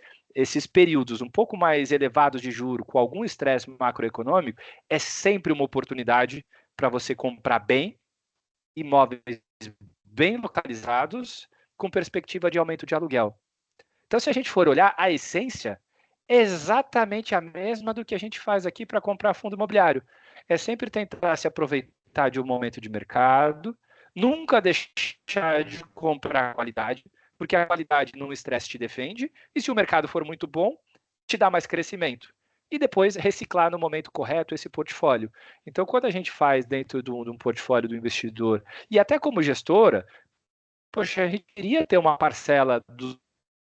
períodos um pouco mais elevados de juro, com algum estresse macroeconômico, é sempre uma oportunidade para você comprar bem, imóveis bem localizados, com perspectiva de aumento de aluguel. Então, se a gente for olhar, a essência é exatamente a mesma do que a gente faz aqui para comprar fundo imobiliário. É sempre tentar se aproveitar de um momento de mercado, nunca deixar de comprar qualidade, porque a qualidade num estresse te defende, e se o mercado for muito bom, te dá mais crescimento. E depois reciclar no momento correto esse portfólio. Então, quando a gente faz dentro de um portfólio do investidor, e até como gestora, poxa, a gente queria ter uma parcela dos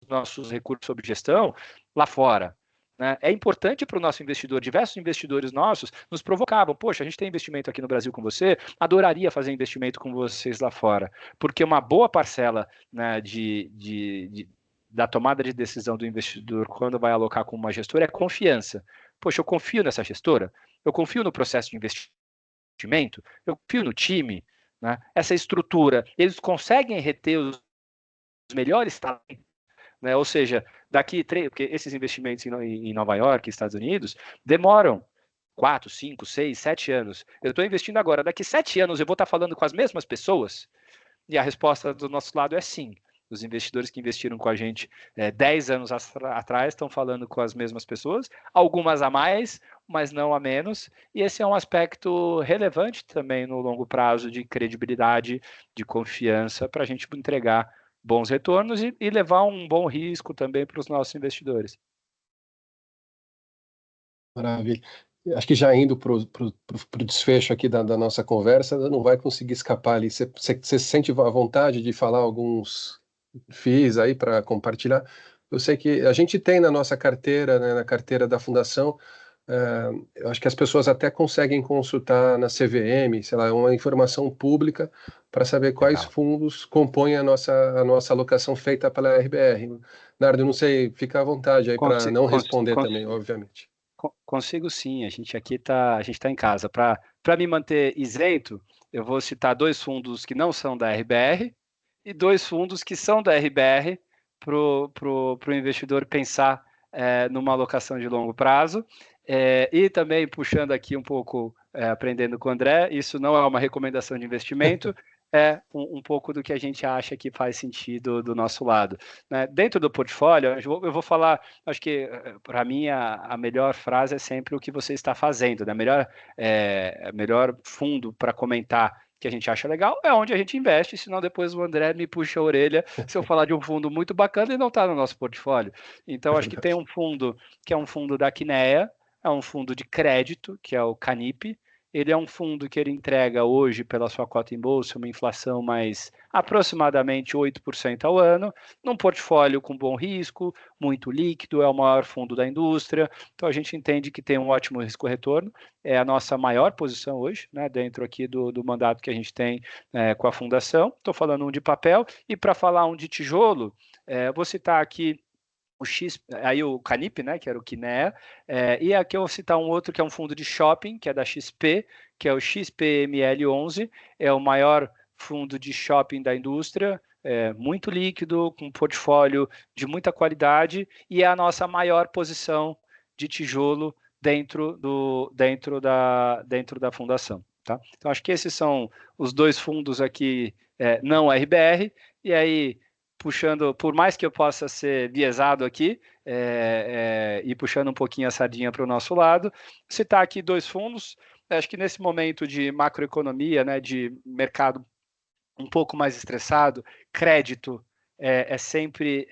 nossos recursos sob gestão lá fora. Né? É importante para o nosso investidor. Diversos investidores nossos nos provocavam: poxa, a gente tem investimento aqui no Brasil com você, adoraria fazer investimento com vocês lá fora. Porque uma boa parcela, né, da tomada de decisão do investidor quando vai alocar com uma gestora é confiança. Poxa, eu confio nessa gestora, eu confio no processo de investimento, eu confio no time, né? Essa estrutura, eles conseguem reter os melhores talentos, né? Ou seja, porque esses investimentos em Nova York, Estados Unidos, demoram 4, 5, 6, 7 anos. Eu estou investindo agora, daqui 7 anos eu vou estar falando com as mesmas pessoas? E a resposta do nosso lado é sim. Os investidores que investiram com a gente 10 anos atrás estão falando com as mesmas pessoas, algumas a mais, mas não a menos. E esse é um aspecto relevante também no longo prazo de credibilidade, de confiança, para a gente entregar bons retornos e levar um bom risco também para os nossos investidores. Maravilha. Acho que já indo para o desfecho aqui da nossa conversa, não vai conseguir escapar ali. Você sente a vontade de falar alguns FIIs aí para compartilhar? Eu sei que a gente tem na nossa carteira, né, na carteira da Fundação, eu acho que as pessoas até conseguem consultar na CVM, sei lá, uma informação pública para saber quais fundos compõem a nossa alocação feita pela RBR. Nardo, não sei, fica à vontade aí para não responder também, obviamente. Consigo sim, a gente está em casa. Para me manter isento, eu vou citar 2 fundos que não são da RBR e 2 fundos que são da RBR para o investidor pensar numa alocação de longo prazo. E também puxando aqui um pouco, aprendendo com o André, isso não é uma recomendação de investimento, é um pouco do que a gente acha que faz sentido do nosso lado. Né? Dentro do portfólio, eu vou falar, acho que para mim a melhor frase é sempre o que você está fazendo, né? Melhor fundo para comentar que a gente acha legal é onde a gente investe, senão depois o André me puxa a orelha se eu falar de um fundo muito bacana e não está no nosso portfólio. Então, acho que tem um fundo que é um fundo da Kinea, é um fundo de crédito, que é o Canip. Ele é um fundo que ele entrega hoje, pela sua cota em bolsa, uma inflação mais aproximadamente 8% ao ano, num portfólio com bom risco, muito líquido, é o maior fundo da indústria. Então, a gente entende que tem um ótimo risco-retorno. É a nossa maior posição hoje, né, dentro aqui do mandato que a gente tem com a Fundação. Estou falando um de papel. E para falar um de tijolo, vou citar aqui o Canip, né, que era o Kinea, e aqui eu vou citar um outro que é um fundo de shopping, que é da XP, que é o XPML11, é o maior fundo de shopping da indústria, muito líquido, com um portfólio de muita qualidade, e é a nossa maior posição de tijolo dentro da fundação. Tá? Então, acho que esses são os dois fundos aqui, não RBR, e aí, puxando, por mais que eu possa ser biesado aqui, e puxando um pouquinho a sardinha para o nosso lado, citar aqui dois fundos. Acho que nesse momento de macroeconomia, né, de mercado um pouco mais estressado, crédito é sempre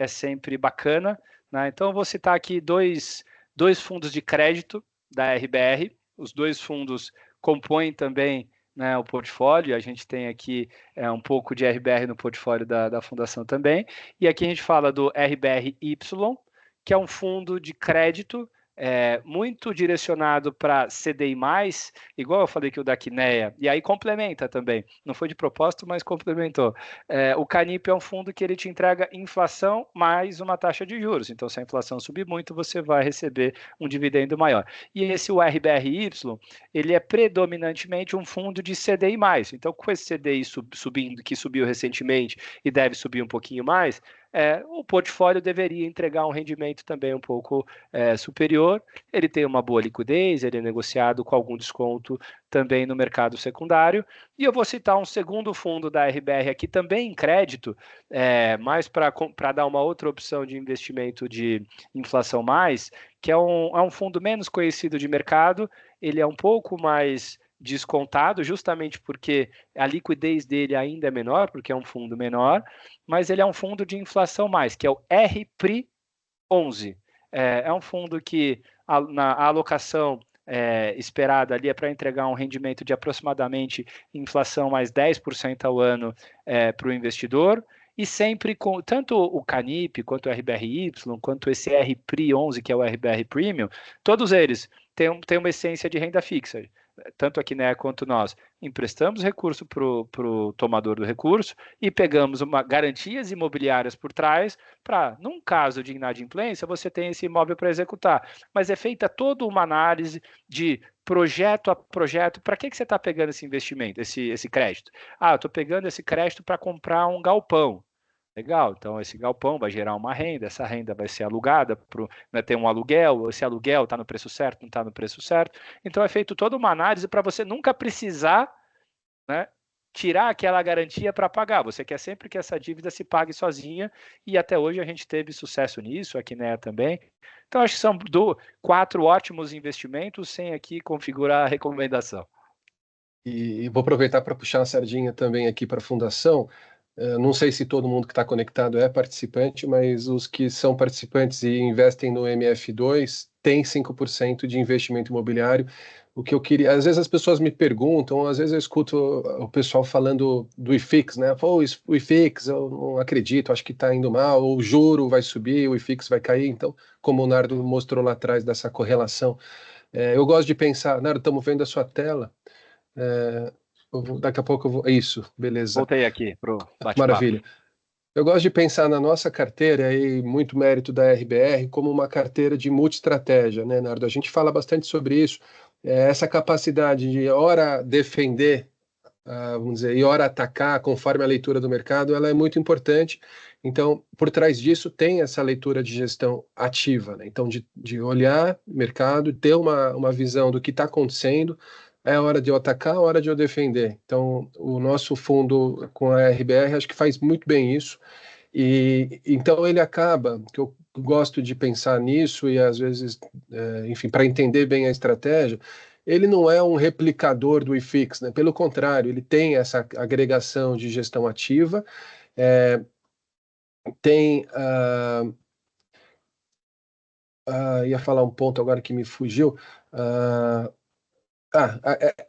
bacana, né? Então, eu vou citar aqui dois fundos de crédito da RBR. Os dois fundos compõem também, né, o portfólio. A gente tem aqui um pouco de RBR no portfólio da fundação também. E aqui a gente fala do RBRY, que é um fundo de crédito muito direcionado para CDI+, igual eu falei que o da Quineia, e aí complementa também, não foi de propósito, mas complementou. O Canip é um fundo que ele te entrega inflação mais uma taxa de juros, então se a inflação subir muito, você vai receber um dividendo maior. E esse o RBRY, ele é predominantemente um fundo de CDI+, então com esse CDI subindo, que subiu recentemente e deve subir um pouquinho mais, o portfólio deveria entregar um rendimento também um pouco superior. Ele tem uma boa liquidez, ele é negociado com algum desconto também no mercado secundário. E eu vou citar um segundo fundo da RBR aqui, também em crédito, mais para dar uma outra opção de investimento de inflação mais, que é um fundo menos conhecido de mercado. Ele é um pouco mais descontado, justamente porque a liquidez dele ainda é menor, porque é um fundo menor, mas ele é um fundo de inflação mais, que é o RPRI 11. É um fundo que a alocação esperada ali é para entregar um rendimento de aproximadamente inflação mais 10% ao ano para o investidor, e sempre com tanto o Canip, quanto o RBRY, quanto esse RPRI 11, que é o RBR Premium, todos eles têm uma essência de renda fixa. Tanto a Quineia quanto nós emprestamos recurso para o tomador do recurso e pegamos garantias imobiliárias por trás para, num caso de inadimplência, você tem esse imóvel para executar. Mas é feita toda uma análise de projeto a projeto. Para que você está pegando esse investimento, esse crédito? Eu estou pegando esse crédito para comprar um galpão. Legal, então esse galpão vai gerar uma renda, essa renda vai ser alugada, tem um aluguel, esse aluguel está no preço certo, não está no preço certo. Então é feito toda uma análise para você nunca precisar, né, tirar aquela garantia para pagar. Você quer sempre que essa dívida se pague sozinha, e até hoje a gente teve sucesso nisso, a Quineia também. Então acho que são 4 ótimos investimentos, sem aqui configurar a recomendação. E vou aproveitar para puxar uma sardinha também aqui para a Fundação. Não sei se todo mundo que está conectado é participante, mas os que são participantes e investem no MF2 têm 5% de investimento imobiliário. O que eu queria, às vezes as pessoas me perguntam, às vezes eu escuto o pessoal falando do IFIX, né? Pô, o IFIX, eu não acredito, acho que está indo mal, o juro vai subir, o IFIX vai cair. Então, como o Nardo mostrou lá atrás dessa correlação, eu gosto de pensar, Nardo, estamos vendo a sua tela. Daqui a pouco eu vou. Isso, beleza. Voltei aqui para o bate-papo. Maravilha. Eu gosto de pensar na nossa carteira, e muito mérito da RBR, como uma carteira de multi-estratégia, né, Nardo? A gente fala bastante sobre isso, essa capacidade de, ora, defender, vamos dizer, e ora atacar, conforme a leitura do mercado, ela é muito importante. Então, por trás disso, tem essa leitura de gestão ativa, né? Então, de olhar o mercado, ter uma visão do que está acontecendo. É hora de eu atacar, é hora de eu defender. Então, o nosso fundo com a RBR acho que faz muito bem isso. E então ele acaba, que eu gosto de pensar nisso e às vezes, enfim, para entender bem a estratégia, ele não é um replicador do IFIX, né? Pelo contrário, ele tem essa agregação de gestão ativa, tem ia falar um ponto agora que me fugiu.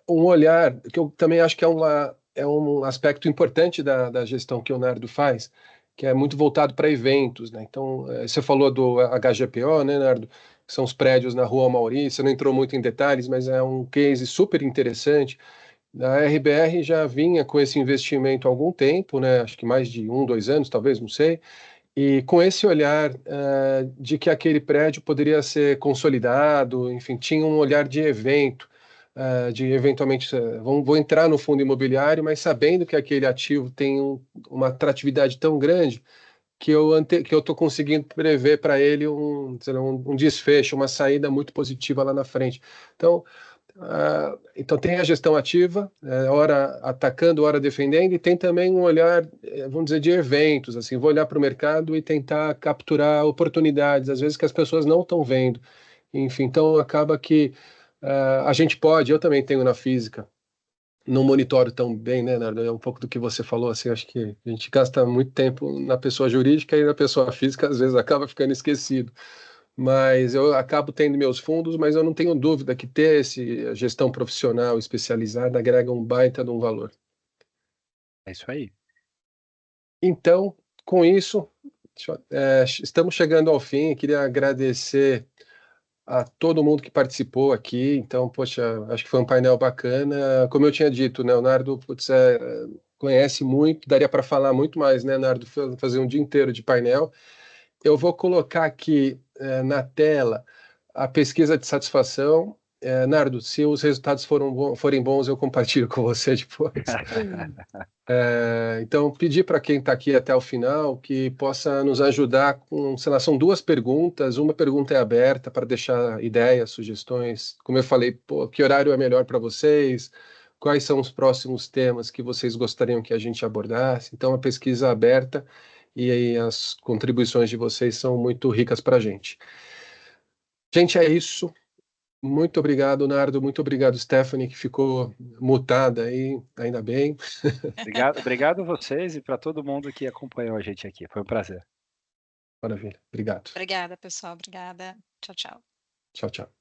Um olhar que eu também acho que é um aspecto importante da gestão que o Nardo faz, que é muito voltado para eventos, né? Então, você falou do HGPO, né, Nardo? Que são os prédios na Rua Amauri, você não entrou muito em detalhes, mas é um case super interessante. A RBR já vinha com esse investimento há algum tempo, né? Acho que mais de 2 anos, talvez, não sei. E com esse olhar de que aquele prédio poderia ser consolidado, enfim, tinha um olhar de evento. de eventualmente, vou entrar no fundo imobiliário, mas sabendo que aquele ativo tem uma atratividade tão grande que eu estou conseguindo prever para ele um desfecho, uma saída muito positiva lá na frente. Então tem a gestão ativa, hora atacando, hora defendendo, e tem também um olhar, vamos dizer, de eventos, assim, vou olhar para o mercado e tentar capturar oportunidades, às vezes que as pessoas não estão vendo. Enfim, então acaba que a gente pode, eu também tenho na física, não monitoro tão bem, né, Nardo? É um pouco do que você falou, assim, acho que a gente gasta muito tempo na pessoa jurídica e na pessoa física, às vezes acaba ficando esquecido. Mas eu acabo tendo meus fundos, mas eu não tenho dúvida que ter essa gestão profissional especializada agrega um baita de um valor. É isso aí. Então, com isso, estamos chegando ao fim. Queria agradecer a todo mundo que participou aqui. Então, poxa, acho que foi um painel bacana. Como eu tinha dito, né, o Nardo, putz, conhece muito, daria para falar muito mais, né, Nardo, fazer um dia inteiro de painel. Eu vou colocar aqui na tela a pesquisa de satisfação. Nardo, se os resultados forem bons, eu compartilho com você depois. Então, pedir para quem está aqui até o final que possa nos ajudar com, sei lá, são 2 perguntas. Uma pergunta é aberta para deixar ideias, sugestões. Como eu falei, pô, que horário é melhor para vocês? Quais são os próximos temas que vocês gostariam que a gente abordasse? Então, a pesquisa é aberta e aí as contribuições de vocês são muito ricas para a gente. Gente, é isso. Muito obrigado, Nardo. Muito obrigado, Stephanie, que ficou mutada aí, ainda bem. Obrigado a vocês e para todo mundo que acompanhou a gente aqui. Foi um prazer. Maravilha. Obrigado. Obrigada, pessoal. Obrigada. Tchau, tchau. Tchau, tchau.